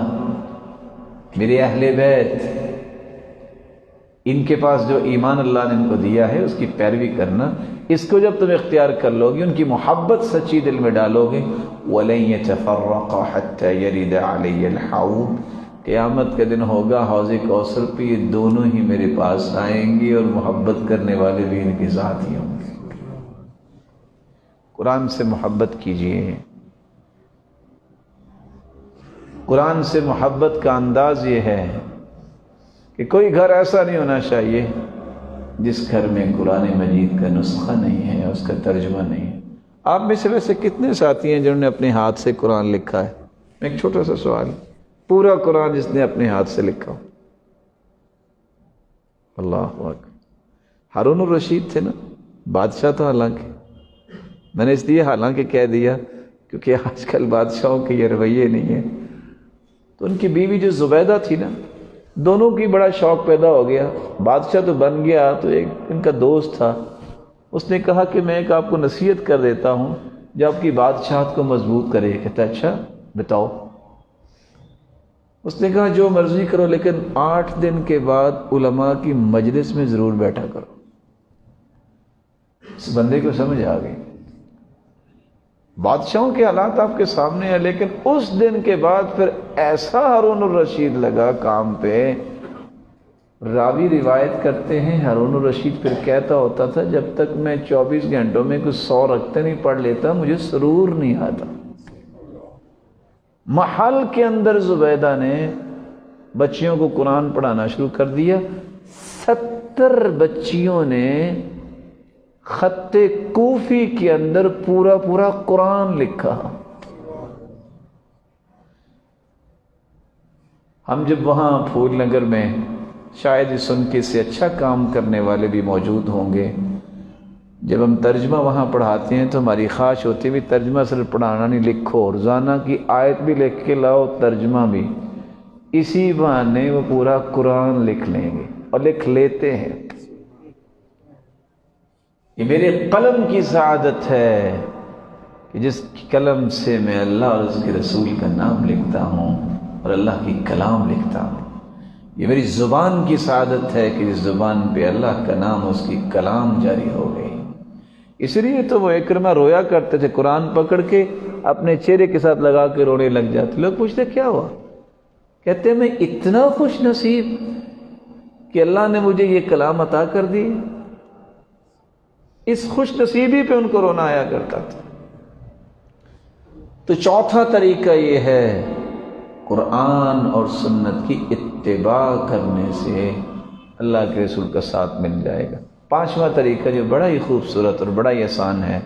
میرے اہل بیت، ان کے پاس جو ایمان اللہ نے ان کو دیا ہے اس کی پیروی کرنا۔ اس کو جب تم اختیار کر لو گے، ان کی محبت سچی دل میں ڈالو گے، وَلَن يَتَفَرَّقَ حَتَّى يَرِدَ عَلَيَّ الْحَوْض، قیامت کا دن ہوگا حوض کوثر پہ یہ دونوں ہی میرے پاس آئیں گے اور محبت کرنے والے بھی ان کے ساتھ ہی ہوں گے۔ قرآن سے محبت کیجیے، قرآن سے محبت کا انداز یہ ہے کہ کوئی گھر ایسا نہیں ہونا چاہیے جس گھر میں قرآن مجید کا نسخہ نہیں ہے، اس کا ترجمہ نہیں ہے۔ آپ میں سے ویسے کتنے ساتھی ہیں جنہوں نے اپنے ہاتھ سے قرآن لکھا ہے؟ ایک چھوٹا سا سوال، پورا قرآن جس نے اپنے ہاتھ سے لکھا ہو؟ اللہ اکبر۔ ہارون الرشید تھے نا بادشاہ، تو حالانکہ میں نے اس لیے حالانکہ کہہ دیا کیونکہ آج کل بادشاہوں کے یہ رویے نہیں ہیں۔ تو ان کی بیوی جو زبیدہ تھی نا، دونوں کی بڑا شوق پیدا ہو گیا، بادشاہ تو بن گیا، تو ایک ان کا دوست تھا، اس نے کہا کہ میں ایک آپ کو نصیحت کر دیتا ہوں جو آپ کی بادشاہت کو مضبوط کرے۔ کہتا اچھا بتاؤ۔ اس نے کہا جو مرضی کرو لیکن 8 دن کے بعد علماء کی مجلس میں ضرور بیٹھا کرو۔ اس بندے کو سمجھ آ گئی، بادشاہوں کے حالات آپ کے سامنے ہیں، لیکن اس دن کے بعد پھر ایسا ہارون الرشید لگا کام پہ، راوی روایت کرتے ہیں ہارون الرشید پھر کہتا ہوتا تھا جب تک میں 24 گھنٹوں میں کچھ 100 رکھتے نہیں پڑھ لیتا مجھے سرور نہیں آتا۔ محل کے اندر زبیدہ نے بچیوں کو قرآن پڑھانا شروع کر دیا، 70 بچیوں نے خط کوفی کے اندر پورا پورا قرآن لکھا۔ ہم جب وہاں پھول نگر میں، شاید اس ان کے سے اچھا کام کرنے والے بھی موجود ہوں گے، جب ہم ترجمہ وہاں پڑھاتے ہیں تو ہماری خواہش ہوتی ہے بھی ترجمہ صرف پڑھانا نہیں، لکھو، روزانہ کی آیت بھی لکھ کے لاؤ، ترجمہ بھی۔ اسی بہانے وہ پورا قرآن لکھ لیں گے اور لکھ لیتے ہیں۔ یہ میرے قلم کی سعادت ہے کہ جس قلم سے میں اللہ اور اس کے رسول کا نام لکھتا ہوں اور اللہ کی کلام لکھتا ہوں۔ یہ میری زبان کی سعادت ہے کہ اس زبان پہ اللہ کا نام، اس کی کلام جاری ہو گئی۔ اس لیے تو وہ اکرمہ رویا کرتے تھے، قرآن پکڑ کے اپنے چہرے کے ساتھ لگا کے رونے لگ جاتے۔ لوگ پوچھتے کیا ہوا؟ کہتے میں اتنا خوش نصیب کہ اللہ نے مجھے یہ کلام عطا کر دی۔ اس خوش نصیبی پہ ان کو رونا آیا کرتا تھا۔ تو چوتھا طریقہ یہ ہے، قرآن اور سنت کی اتباع کرنے سے اللہ کے رسول کا ساتھ مل جائے گا۔ پانچواں طریقہ جو بڑا ہی خوبصورت اور بڑا ہی آسان ہے،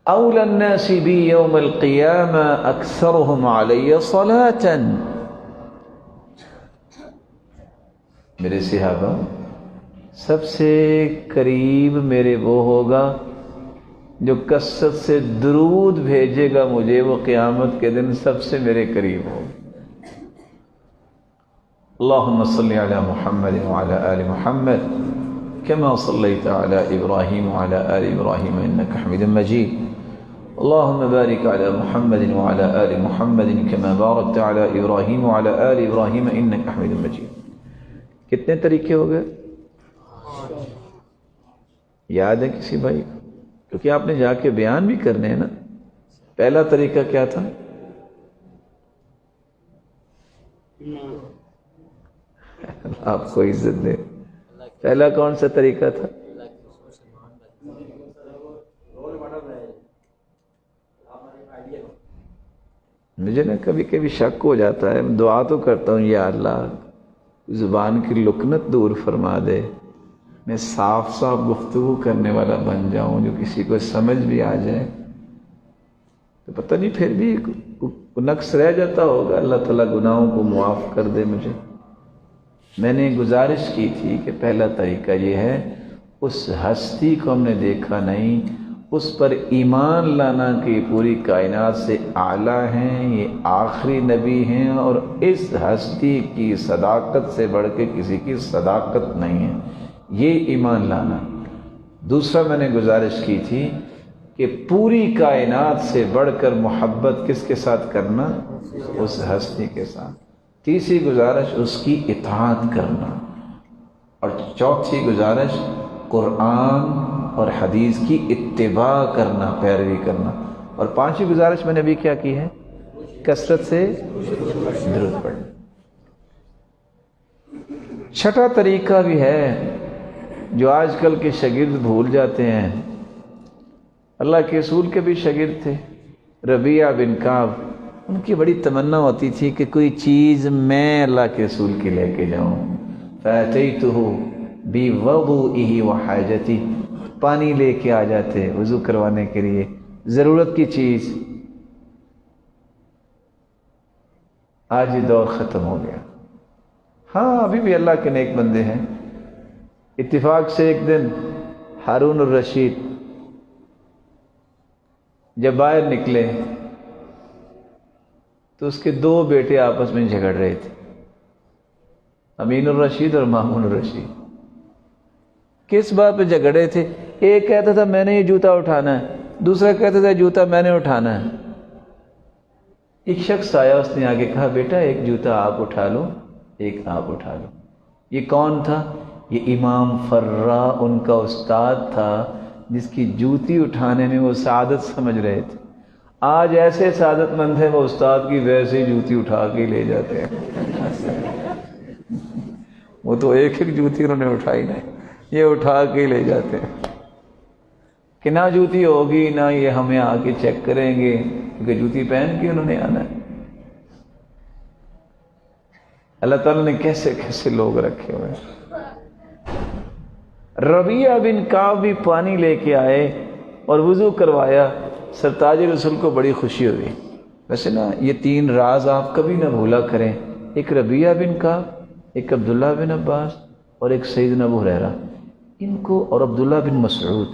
اول الناس بی یوم القیامہ اکثرهم علی صلاۃ۔ میرے صحابہ سب سے قریب میرے وہ ہوگا جو کثرت سے درود بھیجے گا مجھے، وہ قیامت کے دن سب سے میرے قریب ہوگا۔ اللہم صلی علی محمد وعلی آل محمد کما صلیت علی ابراہیم وعلی آل ابراہیم انک حمید مجید۔ اللہم بارک علی محمد وعلی آل محمد کما بارکت علی ابراہیم وعلی آل ابراہیم انک حمید مجید۔ کتنے طریقے ہو گئے؟ یاد ہے کسی بھائی کو؟ کیونکہ آپ نے جا کے بیان بھی کرنے ہیں نا۔ پہلا طریقہ کیا تھا؟ آپ کو عزت دے، پہلا کون سا طریقہ تھا؟ مجھے نا کبھی کبھی شک ہو جاتا ہے، دعا تو کرتا ہوں یا اللہ زبان کی لکنت دور فرما دے، میں صاف صاف گفتگو کرنے والا بن جاؤں جو کسی کو سمجھ بھی آ جائے۔ تو پتہ نہیں پھر بھی نقص رہ جاتا ہوگا، اللہ تعالیٰ گناہوں کو معاف کر دے مجھے۔ میں نے گزارش کی تھی کہ پہلا طریقہ یہ ہے، اس ہستی کو ہم نے دیکھا نہیں، اس پر ایمان لانا کہ پوری کائنات سے اعلیٰ ہیں، یہ آخری نبی ہیں اور اس ہستی کی صداقت سے بڑھ کے کسی کی صداقت نہیں ہے، یہ ایمان لانا۔ دوسرا میں نے گزارش کی تھی کہ پوری کائنات سے بڑھ کر محبت کس کے ساتھ کرنا؟ اس ہستی کے ساتھ۔ تیسری گزارش اس کی اطاعت کرنا، اور چوتھی گزارش قرآن اور حدیث کی اتباع کرنا، پیروی کرنا، اور پانچویں گزارش میں نے ابھی کیا کی ہے؟ کثرت سے درود پڑھنا۔ چھٹا طریقہ بھی ہے جو آج کل کے شاگرد بھول جاتے ہیں۔ اللہ کے رسول کے بھی شاگرد تھے، ربیعہ بن کعب، ان کی بڑی تمنا ہوتی تھی کہ کوئی چیز میں اللہ کے رسول کی لے کے جاؤں۔ فَأَتَيْتُهُ بِوَضُوئِهِ وَحَاجَتِهِ، پانی لے کے آ جاتے وضو کروانے کے لیے، ضرورت کی چیز۔ آج یہ دور ختم ہو گیا۔ ہاں ابھی بھی اللہ کے نیک بندے ہیں۔ اتفاق سے ایک دن ہارون الرشید جب باہر نکلے تو اس کے دو بیٹے آپس میں جھگڑ رہے تھے، امین الرشید اور مامون الرشید۔ کس بات پہ جھگڑے تھے؟ ایک کہتا تھا میں نے یہ جوتا اٹھانا ہے، دوسرا کہتا تھا جوتا میں نے اٹھانا ہے۔ ایک شخص آیا، اس نے آگے کہا بیٹا ایک جوتا آپ اٹھا لو، ایک آپ اٹھا لو۔ یہ کون تھا؟ یہ امام فرا، ان کا استاد تھا، جس کی جوتی اٹھانے میں وہ سعادت سمجھ رہے تھے۔ آج ایسے سعادت مند ہیں وہ استاد کی ویسے جوتی اٹھا کے لے جاتے ہیں۔ وہ تو ایک ایک جوتی انہوں نے اٹھائی نہیں، یہ اٹھا کے لے جاتے ہیں کہ نہ جوتی ہوگی نہ یہ ہمیں آ کے چیک کریں گے، کیونکہ جوتی پہن کے انہوں نے آنا ہے۔ اللہ تعالیٰ نے کیسے کیسے لوگ رکھے ہوئے ہیں۔ ربیعہ بن کعب بھی پانی لے کے آئے اور وضو کروایا، سرتاج رسول کو بڑی خوشی ہوئی۔ ویسے نا یہ تین راز آپ کبھی نہ بھولا کریں، ایک ربیعہ بن کعب، ایک عبداللہ بن عباس اور ایک سیدنا ابو ہریرہ، ان کو اور عبداللہ بن مسعود،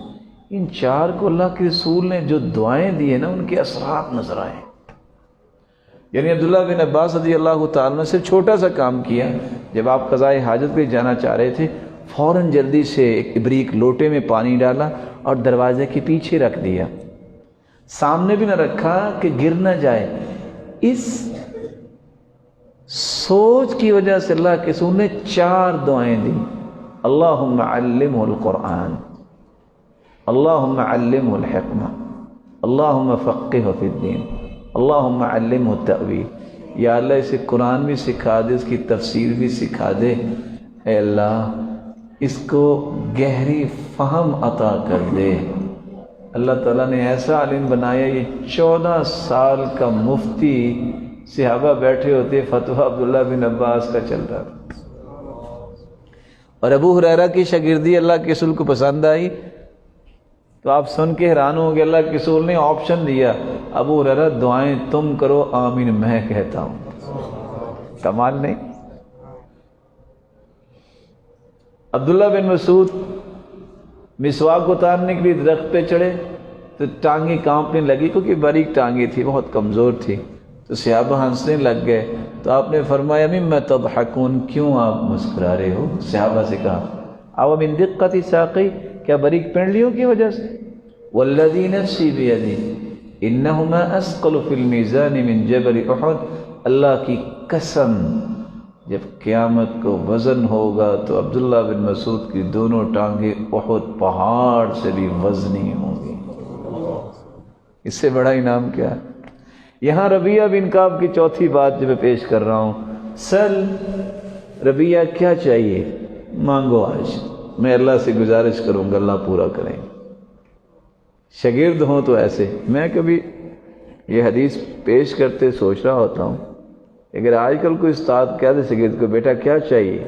ان چار کو اللہ کے رسول نے جو دعائیں دی ہیں نا ان کے اثرات نظر آئے۔ یعنی عبداللہ بن عباس رضی اللہ تعالیٰ نے صرف چھوٹا سا کام کیا، جب آپ قضائے حاجت پہ جانا چاہ رہے تھے فوراً جلدی سے ایک ابریق لوٹے میں پانی ڈالا اور دروازے کے پیچھے رکھ دیا، سامنے بھی نہ رکھا کہ گر نہ جائے۔ اس سوچ کی وجہ سے اللہ کے رسول نے 4 دعائیں دی، اللہم علمہ القرآن، اللہم علمہ الحکمہ، اللہم فقہہ فی الدین، اللہم علمہ التأویل۔ یا اللہ اسے قرآن بھی سکھا دے، اس کی تفسیر بھی سکھا دے، اے اللہ اس کو گہری فہم عطا کر دے۔ اللہ تعالیٰ نے ایسا عالم بنایا، یہ 14 سال کا مفتی، صحابہ بیٹھے ہوتے، فتویٰ عبداللہ بن عباس کا چل رہا تھا۔ اور ابو ہریرہ کی شاگردی اللہ کے رسول کو پسند آئی تو آپ سن کے حیران ہوں گے، اللہ کے رسول نے آپشن دیا، ابو ہریرہ دعائیں تم کرو، آمین میں کہتا ہوں۔ کمال نہیں؟ عبداللہ بن مسعود مسواک اتارنے کے لیے درخت پہ چڑھے تو ٹانگیں کانپنے لگی، کیونکہ باریک ٹانگیں تھی، بہت کمزور تھی، تو صحابہ ہنسنے لگ گئے۔ تو آپ نے فرمایا مما تضحکون، کیوں آپ مسکرا رہے ہو؟ صحابہ سے کہا او من دقت ساقی، کیا باریک پنڈلیوں کی وجہ سے؟ والذی نفسی بیدی انہما اثقل فی المیزان من جبل احد، اللہ کی قسم جب قیامت کو وزن ہوگا تو عبداللہ بن مسعود کی دونوں ٹانگیں احد پہاڑ سے بھی وزنی ہوں گی۔ اس سے بڑا انعام کیا ہے؟ یہاں ربیعہ بن کعب کی چوتھی بات جو میں پیش کر رہا ہوں، سل ربیعہ کیا چاہیے مانگو، آج میں اللہ سے گزارش کروں گا اللہ پورا کریں۔ شاگرد ہوں تو ایسے، میں کبھی یہ حدیث پیش کرتے سوچ رہا ہوتا ہوں، اگر آج کل کوئی استاد کہہ دے شاگرد کو بیٹا کیا چاہیے،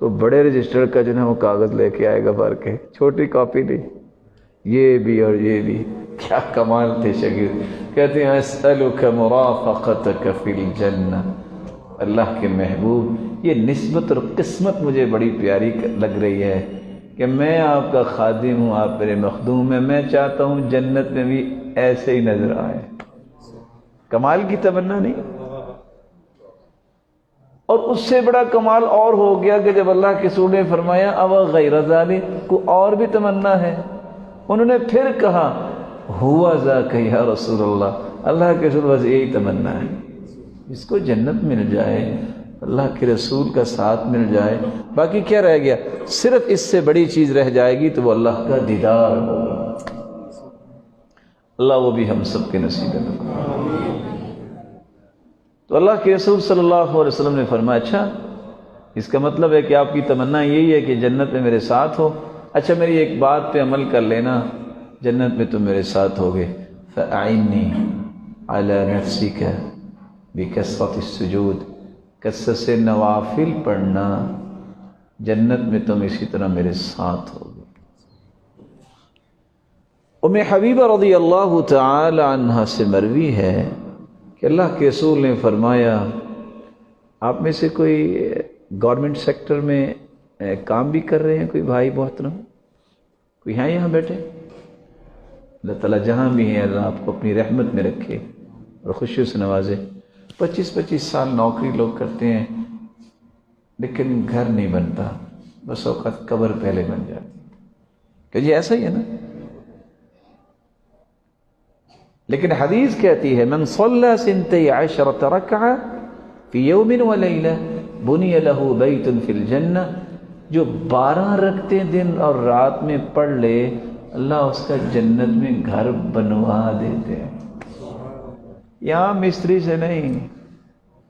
تو بڑے رجسٹر کا جو ہے وہ کاغذ لے کے آئے گا بھر کے، چھوٹی کاپی نہیں، یہ بھی اور یہ بھی۔ کیا کمال تھے شاگرد، کہتے ہیں اسألک مرافقتک فی الجنہ، اللہ کے محبوب یہ نسبت اور قسمت مجھے بڑی پیاری لگ رہی ہے کہ میں آپ کا خادم ہوں، آپ میرے مخدوم ہیں، میں چاہتا ہوں جنت میں بھی ایسے ہی نظر آئے۔ کمال کی تمنا نہیں؟ اور اس سے بڑا کمال اور ہو گیا کہ جب اللہ کے رسول نے فرمایا اب غیر ذالک، کو اور بھی تمنا ہے؟ انہوں نے پھر کہا ہوا ذاک یا رسول اللہ، اللہ کے رسول بس یہی تمنا ہے، جس کو جنت مل جائے، اللہ کے رسول کا ساتھ مل جائے، باقی کیا رہ گیا؟ صرف اس سے بڑی چیز رہ جائے گی تو وہ اللہ کا دیدار ہوگا۔ اللہ وہ بھی ہم سب کے نصیب میں۔ تو اللہ کے رسول صلی اللہ علیہ وسلم نے فرمایا اچھا اس کا مطلب ہے کہ آپ کی تمنا یہی ہے کہ جنت میں میرے ساتھ ہو، اچھا میری ایک بات پہ عمل کر لینا، جنت میں تم میرے ساتھ ہوگے، فَأَعِنِّي عَلَى نَفْسِكَ بِكَثْرَةِ السُّجُودِ، کثرت سے نوافل پڑھنا، جنت میں تم اسی طرح میرے ساتھ ہوگے۔ ام حبیبہ رضی اللہ تعالی عنہ سے مروی ہے کہ اللہ کے رسول نے فرمایا آپ میں سے کوئی گورنمنٹ سیکٹر میں کام بھی کر رہے ہیں، کوئی بھائی محترم، کوئی ہیں یہاں بیٹھے؟ اللہ تعالیٰ جہاں بھی ہیں اللہ آپ کو اپنی رحمت میں رکھے اور خوشیوں سے نوازے۔ 25 سال نوکری لوگ کرتے ہیں لیکن گھر نہیں بنتا، بس اوقات قبر پہلے بن جاتی کہ جی ایسا ہی ہے نا۔ لیکن حدیث کہتی ہے من صلی 12 رکعہ فی یوم ولیلہ بنی لہ بیت فی الجنہ، جو 12 رکعتیں دن اور رات میں پڑھ لے اللہ اس کا جنت میں گھر بنوا دیتے ہیں۔ یہاں مستری سے نہیں،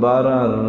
12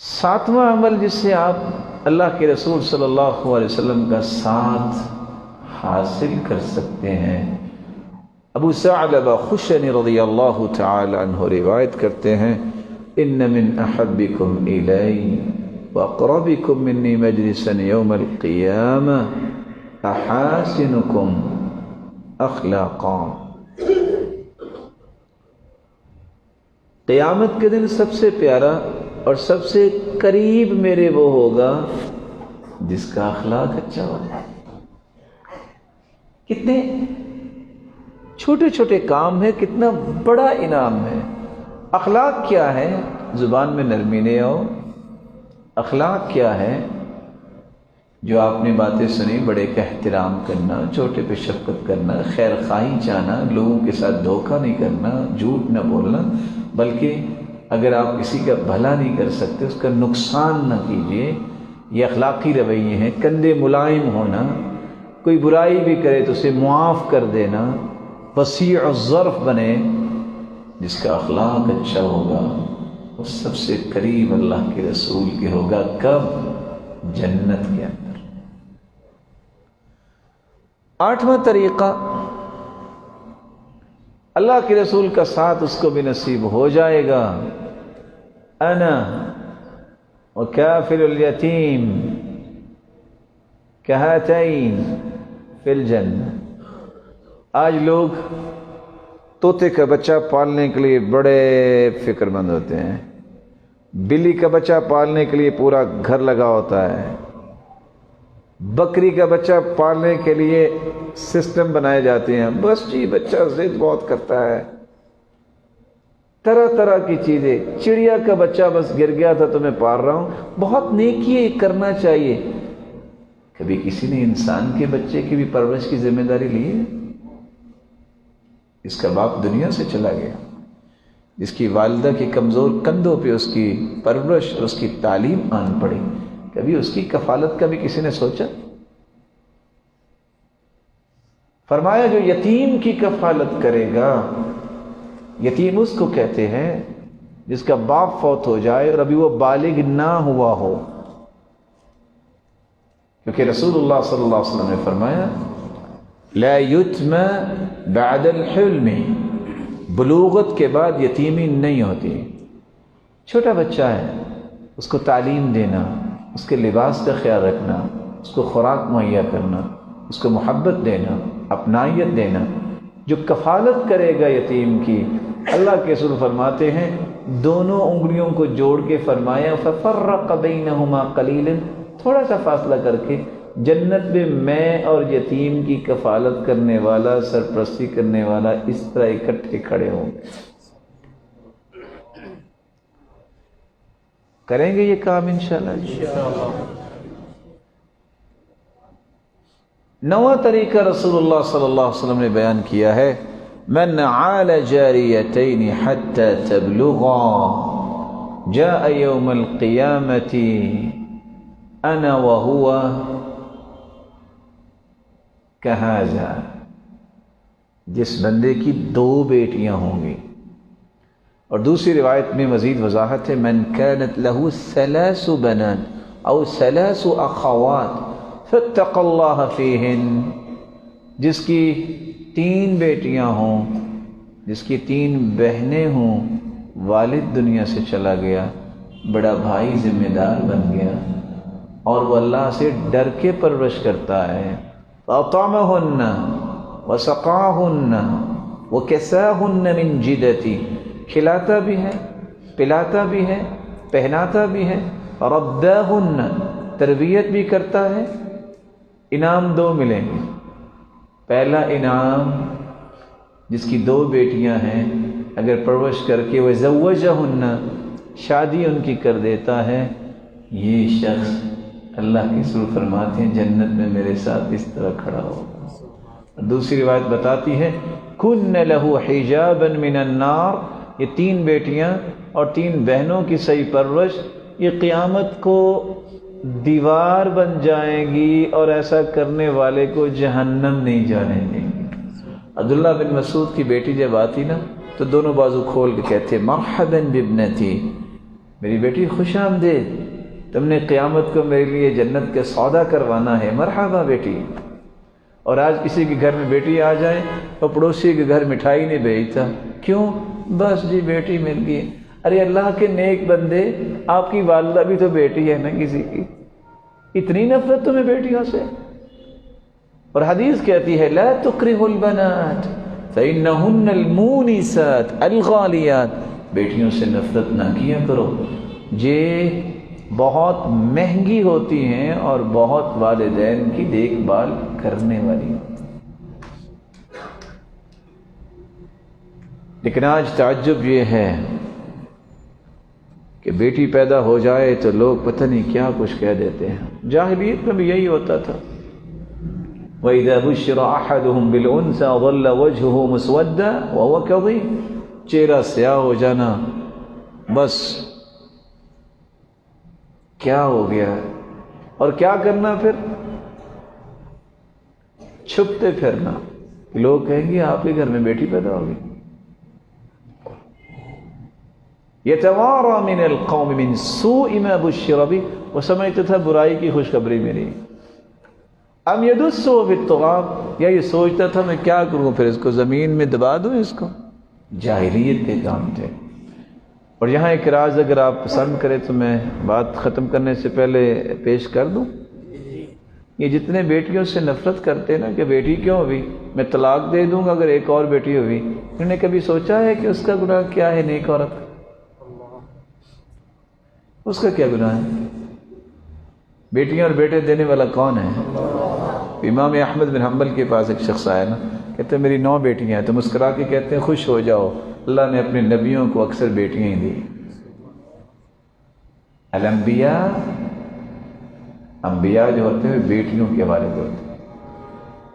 7واں عمل جس سے آپ اللہ کے رسول صلی اللہ علیہ وسلم کا ساتھ حاصل کر سکتے ہیں، ابو ثعلبہ خشنی رضی اللہ تعالی عنہ روایت کرتے ہیں، ان من احبکم الی واقربکم منی مجلسا یوم القیامہ احاسنکم اخلاقا۔ قیامت کے دن سب سے پیارا اور سب سے قریب میرے وہ ہوگا جس کا اخلاق اچھا ہوگا۔ کتنے چھوٹے چھوٹے کام ہیں، کتنا بڑا انعام ہے۔ اخلاق کیا ہے؟ زبان میں نرمی لے آؤ۔ اخلاق کیا ہے؟ جو آپ نے باتیں سنی، بڑے کا احترام کرنا، چھوٹے پہ شفقت کرنا، خیر خواہی چاہنا، لوگوں کے ساتھ دھوکہ نہیں کرنا، جھوٹ نہ بولنا، بلکہ اگر آپ کسی کا بھلا نہیں کر سکتے اس کا نقصان نہ کیجیے، یہ اخلاقی رویے ہیں۔ کندھے ملائم ہونا، کوئی برائی بھی کرے تو اسے معاف کر دینا، وسیع الظرف بنے۔ جس کا اخلاق اچھا ہوگا وہ سب سے قریب اللہ کے رسول کے ہوگا۔ کب؟ جنت کے اندر۔ 8واں طریقہ، اللہ کے رسول کا ساتھ اس کو بھی نصیب ہو جائے گا۔ انا وکافل الیتیم کہاتین فی الجنہ۔ آج لوگ طوطے کا بچہ پالنے کے لیے بڑے فکر مند ہوتے ہیں، بلی کا بچہ پالنے کے لیے پورا گھر لگا ہوتا ہے، بکری کا بچہ پالنے کے لیے سسٹم بنائے جاتے ہیں، بس جی بچہ ضد بہت کرتا ہے، طرح طرح کی چیزیں۔ چڑیا کا بچہ بس گر گیا تھا تو میں پال رہا ہوں۔ بہت نیکی کرنا چاہیے۔ کبھی کسی نے انسان کے بچے کی بھی پرورش کی ذمہ داری لی ہے؟ اس کا باپ دنیا سے چلا گیا، جس کی والدہ کی کمزور کندھوں پہ اس کی پرورش اور اس کی تعلیم آن پڑی، کبھی اس کی کفالت کا بھی کسی نے سوچا؟ فرمایا جو یتیم کی کفالت کرے گا، یتیم اس کو کہتے ہیں جس کا باپ فوت ہو جائے اور ابھی وہ بالغ نہ ہوا ہو، کیونکہ رسول اللہ صلی اللہ علیہ وسلم نے فرمایا لا یتم بعد الحلم، بلوغت کے بعد یتیمی نہیں ہوتی۔ چھوٹا بچہ ہے، اس کو تعلیم دینا، اس کے لباس کا خیال رکھنا، اس کو خوراک مہیا کرنا، اس کو محبت دینا، اپنائیت دینا، جو کفالت کرے گا یتیم کی، اللہ کے رسول فرماتے ہیں دونوں انگلیوں کو جوڑ کے فرمایا ففرق بینہما قلیلا، تھوڑا سا فاصلہ کر کے جنت میں میں اور یتیم کی کفالت کرنے والا، سرپرستی کرنے والا اس طرح اکٹھے کھڑے ہوں گے۔ کریں گے یہ کام انشاءاللہ۔ 9واں طریقہ رسول اللہ صلی اللہ علیہ وسلم نے بیان کیا ہے، من عال جاریتین حتی تبلغا جاء یوم القیامت انا وہو کہذا۔ جس بندے کی 2 بیٹیاں ہوں گی، اور دوسری روایت میں مزید وضاحت ہے من كانت له 3 بنات او 3 اخوات فاتقوا اللہ فیہن، جس کی 3 بیٹیاں ہوں، جس کی 3 بہنیں ہوں، والد دنیا سے چلا گیا، بڑا بھائی ذمہ دار بن گیا اور وہ اللہ سے ڈر کے پرورش کرتا ہے، فأطعمہن وسقاہن وکساہن من جدتی، کھلاتا بھی ہے، پلاتا بھی ہے، پہناتا بھی ہے، رباہن، تربیت بھی کرتا ہے۔ انعام 2 ملیں گے۔ پہلا انعام جس کی 2 بیٹیاں ہیں، اگر پرورش کر کے وزوجہن، شادی ان کی کر دیتا ہے، یہ شخص اللہ کے رسول فرماتے ہیں جنت میں میرے ساتھ اس طرح کھڑا ہوگا۔ دوسری روایت بتاتی ہے کن لہ حجابا من النار، یہ 3 بیٹیاں اور 3 بہنوں کی صحیح پرورش یہ قیامت کو دیوار بن جائیں گی اور ایسا کرنے والے کو جہنم نہیں جانے دیں گی۔ عبداللہ بن مسعود کی بیٹی جب آتی نا تو دونوں بازو کھول کے کہتے مرحبا بابنتی، میری بیٹی خوش آمدید، تم نے قیامت کو میرے لیے جنت کے سودا کروانا ہے، مرحبا بیٹی۔ اور آج کسی کے گھر میں بیٹی آ جائے تو پڑوسی کے گھر مٹھائی نہیں بھیجتا، کیوں؟ بس جی بیٹی مل گئی۔ ارے اللہ کے نیک بندے، آپ کی والدہ بھی تو بیٹی ہے نا کسی کی، اتنی نفرت تمہیں بیٹیوں سے؟ اور حدیث کہتی ہے لا تکرہوا البنات فإنہن المونسات الغالیات، بیٹیوں سے نفرت نہ کیا کرو، یہ بہت مہنگی ہوتی ہیں اور بہت والدین کی دیکھ بھال کرنے والی۔ لیکن آج تعجب یہ ہے کہ بیٹی پیدا ہو جائے تو لوگ پتہ نہیں کیا کچھ کہہ دیتے ہیں۔ جاہلیت میں بھی یہی ہوتا تھا، وَإِذَا بُشِّرَ أَحَدُهُمْ بِالْأُنثَىٰ ظَلَّ وَجْهُهُ مُسْوَدًّا وَهُوَ كَظِيمٌ، چہرہ سیاہ ہو جانا، بس کیا ہو گیا؟ اور کیا کرنا پھر؟ چھپتے پھرنا، لوگ کہیں گے آپ کے گھر میں بیٹی پیدا ہوگی۔ يَتَوَارَى مِنَ الْقَوْمِ مِنْ سُوءِ مَا بُشِّرَ بِهِ، وہ سمجھتا تھا برائی کی خوشخبری میری۔ ام يَدُسُّهُ فِي التُّرَابِ، یا یہ سوچتا تھا میں کیا کروں پھر اس کو زمین میں دبا دوں اس کو۔ جاہلیت کے کام تھے۔ اور یہاں ایک راز اگر آپ پسند کریں تو میں بات ختم کرنے سے پہلے پیش کر دوں۔ یہ جتنے بیٹیوں سے نفرت کرتے ہیں نا کہ بیٹی کیوں ہوئی، میں طلاق دے دوں گا اگر ایک اور بیٹی ہوئی، انہوں نے کبھی سوچا ہے کہ اس کا گناہ کیا ہے؟ نیک عورت اس کا کیا گناہ ہے؟ بیٹیاں اور بیٹے دینے والا کون ہے؟ امام احمد بن حنبل کے پاس ایک شخص آیا نا، کہتے ہیں میری 9 بیٹیاں ہیں، تو مسکرا کے کہتے ہیں خوش ہو جاؤ، اللہ نے اپنے نبیوں کو اکثر بیٹیاں ہی دی۔ الانبیاء، انبیاء جو ہوتے ہیں بیٹیوں کے والد ہوتے ہیں،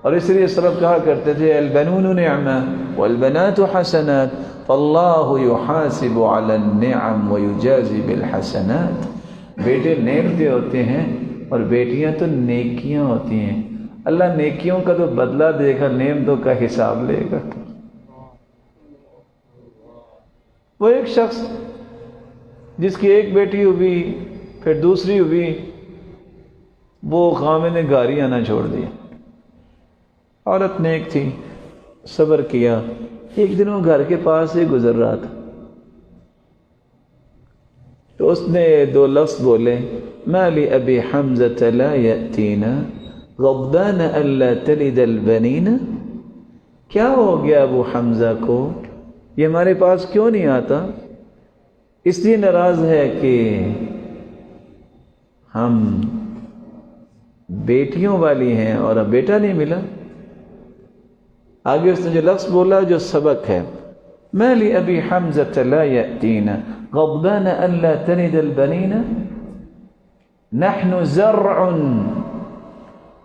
اور اس لیے سلف کہا کرتے تھے البنون نعمہ والبنات حسنات فاللہ یحاسب علی النعم ویجازی بالحسنات، بیٹے نعمتیں ہوتے ہیں اور بیٹیاں تو نیکیاں ہوتی ہیں، اللہ نیکیوں کا تو بدلہ دے گا، نعمتوں کا حساب لے گا۔ وہ ایک شخص جس کی ایک بیٹی ہوئی پھر دوسری ہوئی، وہ خامن نے گاری آنا چھوڑ دیا، عورت نیک تھی، صبر کیا۔ ایک دن وہ گھر کے پاس سے گزر رہا تھا تو اس نے 2 لفظ بولے، ما لأبی حمزة لا يأتینا غضبان الا تلد البنین، کیا ہو گیا ابو حمزہ کو، یہ ہمارے پاس کیوں نہیں آتا؟ اس لیے ناراض ہے کہ ہم بیٹیوں والی ہیں اور اب بیٹا نہیں ملا۔ آگے اس نے جو لفظ بولا جو سبق ہے، ما لأبی حمزة لا يأتینا غضبان الا تلد البنین نحن زرع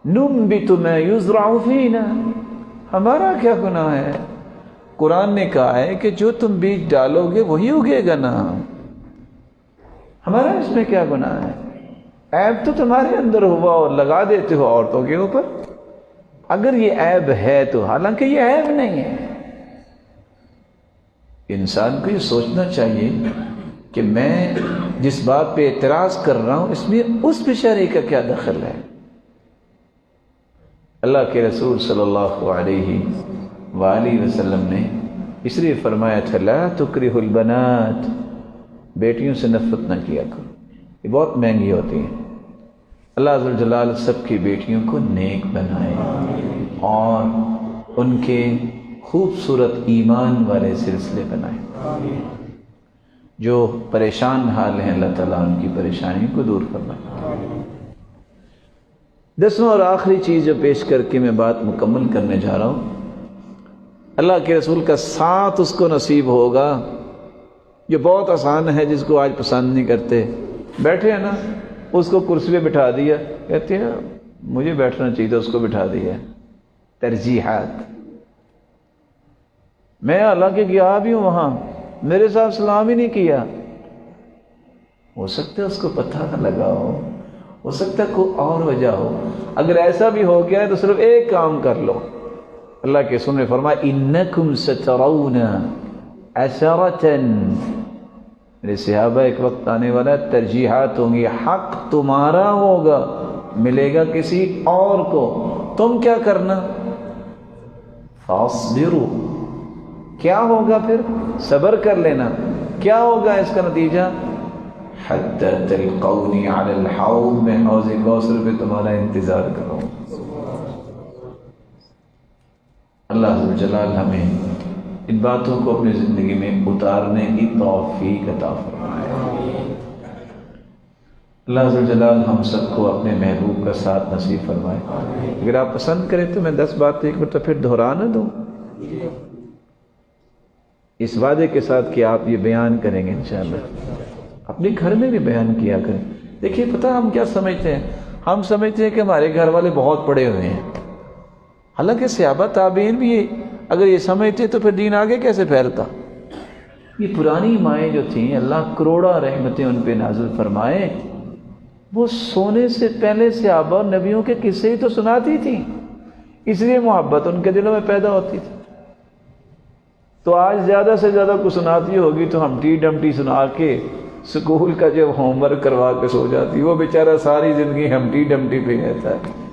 ننبت ما يزرع فینا، ہمارا کیا گناہ ہے؟ قرآن نے کہا ہے کہ جو تم بیج ڈالو گے وہی اگے گا نا، ہمارا اس میں کیا گناہ ہے؟ عیب تو تمہارے اندر ہوا اور لگا دیتے ہو عورتوں کے اوپر، اگر یہ عیب ہے تو، حالانکہ یہ عیب نہیں ہے۔ انسان کو یہ سوچنا چاہیے کہ میں جس بات پہ اعتراض کر رہا ہوں اس میں اس بیچارے کا کیا دخل ہے۔ اللہ کے رسول صلی اللہ علیہ وآلہ وسلم نے اس لیے فرمایا تھا لا تکرہوا البنات، بیٹیوں سے نفرت نہ کیا کرو، یہ بہت مہنگی ہوتی ہیں۔ اللہ عز و جلال سب کی بیٹیوں کو نیک بنائے اور ان کے خوبصورت ایمان والے سلسلے بنائے، جو پریشان حال ہیں اللہ تعالیٰ ان کی پریشانی کو دور فرمائے۔ 10واں اور آخری چیز جو پیش کر کے میں بات مکمل کرنے جا رہا ہوں، اللہ کے رسول کا ساتھ اس کو نصیب ہوگا جو بہت آسان ہے، جس کو آج پسند نہیں کرتے۔ بیٹھے ہیں نا، اس کو کرسی پہ بٹھا دیا، کہتے ہیں مجھے بیٹھنا چاہیے تھا، اس کو بٹھا دیا۔ ترجیحات، میں حالانکہ گیا بھی ہوں وہاں، میرے ساتھ سلام ہی نہیں کیا۔ ہو سکتا ہے اس کو پتہ نہ لگا ہو سکتا ہے کوئی اور وجہ ہو۔ اگر ایسا بھی ہو گیا ہے تو صرف ایک کام کر لو، اللہ کے رسول نے فرمایا انکم سترون اثرۃ میرے صحابہ ایک وقت آنے والا ہے، ترجیحات ہوں گی، حق تمہارا ہوگا ملے گا کسی اور کو، تم کیا کرنا؟ فاصبروا، کیا ہوگا پھر؟ صبر کر لینا۔ کیا ہوگا اس کا نتیجہ؟ حتی تلقونی علی الحوض، میں حوض کوثر پہ تمہارا انتظار کروں۔ اللہ عز و جلال ہمیں ان باتوں کو اپنی زندگی میں اتارنے کی توفیق عطا فرمائے۔ اللہ عز و جلال ہم سب کو اپنے محبوب کا ساتھ نصیب فرمائے۔ اگر آپ پسند کریں تو میں 10 باتیں ایک مرتبہ پھر دہرا نہ دوں، اس وعدے کے ساتھ کہ آپ یہ بیان کریں گے انشاءاللہ، اپنے گھر میں بھی بیان کیا کریں۔ دیکھیے پتہ ہم کیا سمجھتے ہیں؟ ہم سمجھتے ہیں کہ ہمارے گھر والے بہت پڑھے ہوئے ہیں، حالانکہ صحابہ تابعین بھی اگر یہ سمجھتے تو پھر دین آگے کیسے پھیلتا؟ یہ پرانی مائیں جو تھیں، اللہ کروڑا رحمتیں ان پہ نازل فرمائے، وہ سونے سے پہلے صحابہ اور نبیوں کے قصے ہی تو سناتی تھیں، اس لیے محبت ان کے دلوں میں پیدا ہوتی تھی۔ تو آج زیادہ سے زیادہ کچھ سناتی ہوگی تو ہمٹی ڈمٹی سنا کے اسکول کا جب ہوم ورک کروا کے سو جاتی، وہ بیچارہ ساری زندگی ہمٹی ڈمٹی پہ رہتا ہے۔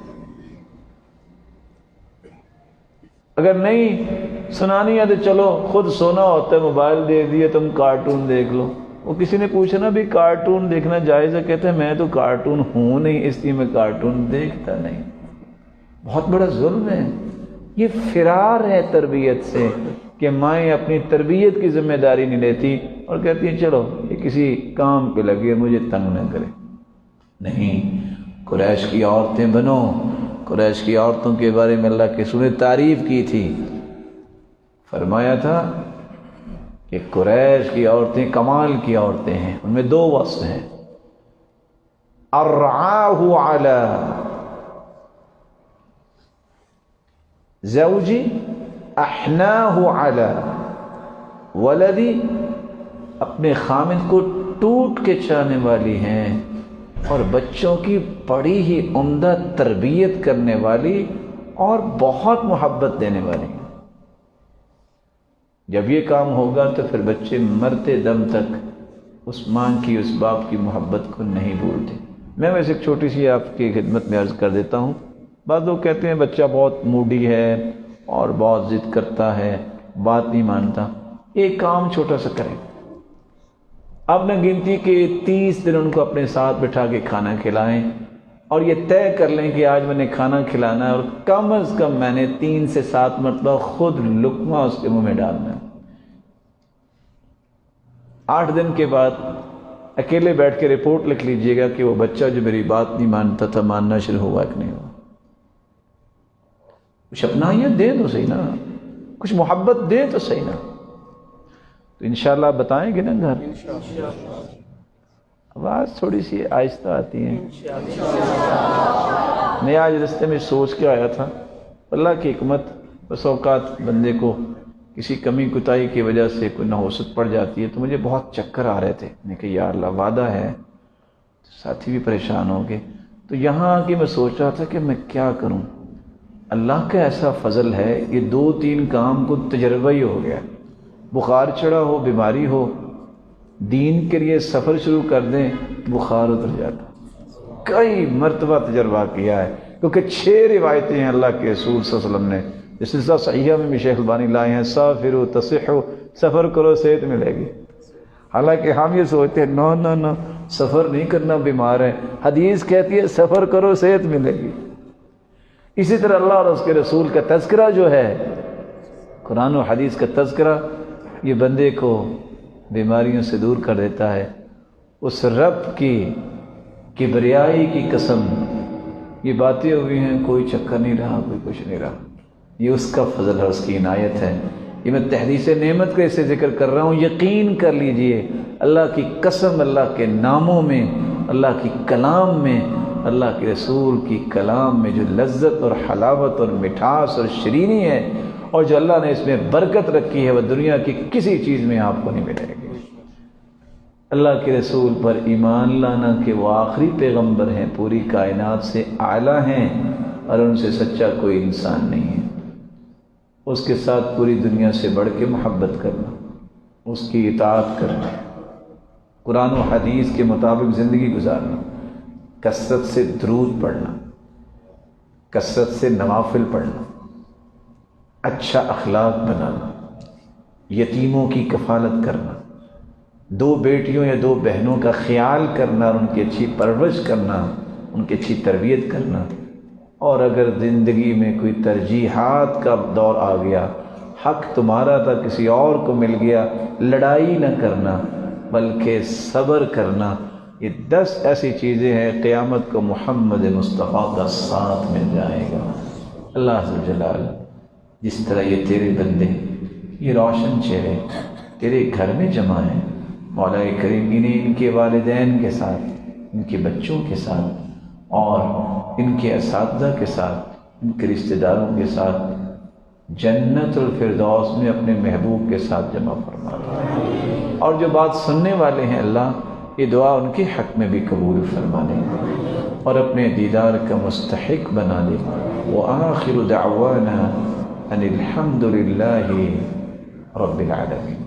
اگر نہیں سنانی ہے تو چلو خود سونا ہوتا ہے، موبائل دے دیے تم کارٹون دیکھ لو۔ وہ کسی نے پوچھا نا بھی کارٹون دیکھنا جائز ہے، کہتے ہیں میں تو کارٹون ہوں نہیں اس لیے میں کارٹون دیکھتا نہیں۔ بہت بڑا ظلم ہے یہ، فرار ہے تربیت سے، کہ مائیں اپنی تربیت کی ذمہ داری نہیں لیتی اور کہتی ہیں چلو یہ کسی کام پہ لگے مجھے تنگ نہ کرے۔ نہیں، قریش کی عورتیں بنو۔ قریش کی عورتوں کے بارے میں اللہ کے رسول نے تعریف کی تھی، فرمایا تھا کہ قریش کی عورتیں کمال کی عورتیں ہیں، ان میں 2 وصف ہیں، ارعاہ علی زوجی احناہ علی ولدی، اپنے خامد کو ٹوٹ کے چاہنے والی ہیں اور بچوں کی بڑی ہی عمدہ تربیت کرنے والی اور بہت محبت دینے والی۔ جب یہ کام ہوگا تو پھر بچے مرتے دم تک اس ماں کی اس باپ کی محبت کو نہیں بھولتے۔ میں ویسے ایک چھوٹی سی آپ کی خدمت میں عرض کر دیتا ہوں، بعض لوگ کہتے ہیں بچہ بہت موڈی ہے اور بہت ضد کرتا ہے، بات نہیں مانتا۔ ایک کام چھوٹا سا کریں، اب نہ گنتی کہ 30 دن ان کو اپنے ساتھ بٹھا کے کھانا کھلائیں اور یہ طے کر لیں کہ آج میں نے کھانا کھلانا ہے اور کم از کم میں نے 3 سے 7 مرتبہ خود لقمہ اس کے منہ میں ڈالنا ہے۔ 8 دن کے بعد اکیلے بیٹھ کے رپورٹ لکھ لیجئے گا کہ وہ بچہ جو میری بات نہیں مانتا تھا ماننا شروع ہوا کہ نہیں ہوا۔ کچھ اپنائیت دے تو صحیح نا، کچھ محبت دے تو صحیح نا۔ تو انشاءاللہ آپ بتائیں گے نا گھر؟ آواز تھوڑی سی آہستہ آتی ہے۔ میں آج رستے میں سوچ کے آیا تھا، اللہ کی حکمت، بس اوقات بندے کو کسی کمی کوتاہی کی وجہ سے کوئی نحوست پڑ جاتی ہے، تو مجھے بہت چکر آ رہے تھے۔ میں کہ یا اللہ وعدہ ہے، ساتھی بھی پریشان ہو گئے۔ تو یہاں آ کے میں سوچ رہا تھا کہ میں کیا کروں۔ اللہ کا ایسا فضل ہے، یہ 2-3 کام کو تجربہ ہی ہو گیا۔ بخار چڑھا ہو، بیماری ہو، دین کے لیے سفر شروع کر دیں، بخار اتر جاتا۔ کئی مرتبہ تجربہ کیا ہے، کیونکہ 6 روایتیں ہیں اللہ کے رسول صلی اللہ علیہ وسلم نے، اس سلسلہ صحیحہ میں بھی شیخ البانی لائے ہیں، سافروا تصحوا، سفر کرو صحت ملے گی۔ حالانکہ ہم یہ سوچتے ہیں نو سفر نہیں کرنا، بیمار ہے۔ حدیث کہتی ہے سفر کرو صحت ملے گی۔ اسی طرح اللہ اور اس کے رسول کا تذکرہ جو ہے، قرآن و حدیث کا تذکرہ، یہ بندے کو بیماریوں سے دور کر دیتا ہے۔ اس رب کی کبریائی کی قسم، یہ باتیں ہوئی ہیں، کوئی چکر نہیں رہا، کوئی کچھ نہیں رہا، یہ اس کا فضل ہے، اس کی عنایت ہے۔ یہ میں تحدیث نعمت کا اسے ذکر کر رہا ہوں، یقین کر لیجئے اللہ کی قسم، اللہ کے ناموں میں، اللہ کی کلام میں، اللہ کے رسول کی کلام میں جو لذت اور حلاوت اور مٹھاس اور شیرینی ہے، اور جو اللہ نے اس میں برکت رکھی ہے، وہ دنیا کی کسی چیز میں آپ کو نہیں ملے گی۔ اللہ کے رسول پر ایمان لانا کہ وہ آخری پیغمبر ہیں، پوری کائنات سے اعلیٰ ہیں اور ان سے سچا کوئی انسان نہیں ہے۔ اس کے ساتھ پوری دنیا سے بڑھ کے محبت کرنا، اس کی اطاعت کرنا، قرآن و حدیث کے مطابق زندگی گزارنا، کثرت سے درود پڑھنا، کثرت سے نوافل پڑھنا، اچھا اخلاق بنانا، یتیموں کی کفالت کرنا، 2 بیٹیوں یا 2 بہنوں کا خیال کرنا اور ان کی اچھی پرورش کرنا، ان کی اچھی تربیت کرنا، اور اگر زندگی میں کوئی ترجیحات کا دور آ گیا، حق تمہارا تھا کسی اور کو مل گیا، لڑائی نہ کرنا بلکہ صبر کرنا۔ یہ 10 ایسی چیزیں ہیں قیامت کو محمد مصطفیٰ کا ساتھ مل جائے گا۔ اللہ ذوالجلال جس طرح یہ تیرے بندے، یہ روشن چہرے تیرے گھر میں جمع ہیں، مولا کریم انہیں ان کے والدین کے ساتھ، ان کے بچوں کے ساتھ اور ان کے اساتذہ کے ساتھ، ان کے رشتہ داروں کے ساتھ جنت الفردوس میں اپنے محبوب کے ساتھ جمع فرما دے، اور جو بات سننے والے ہیں اللہ یہ دعا ان کے حق میں بھی قبول فرما دے اور اپنے دیدار کا مستحق بنا دے۔ وآخر دعوانا ان الحمد للہ رب العالمین۔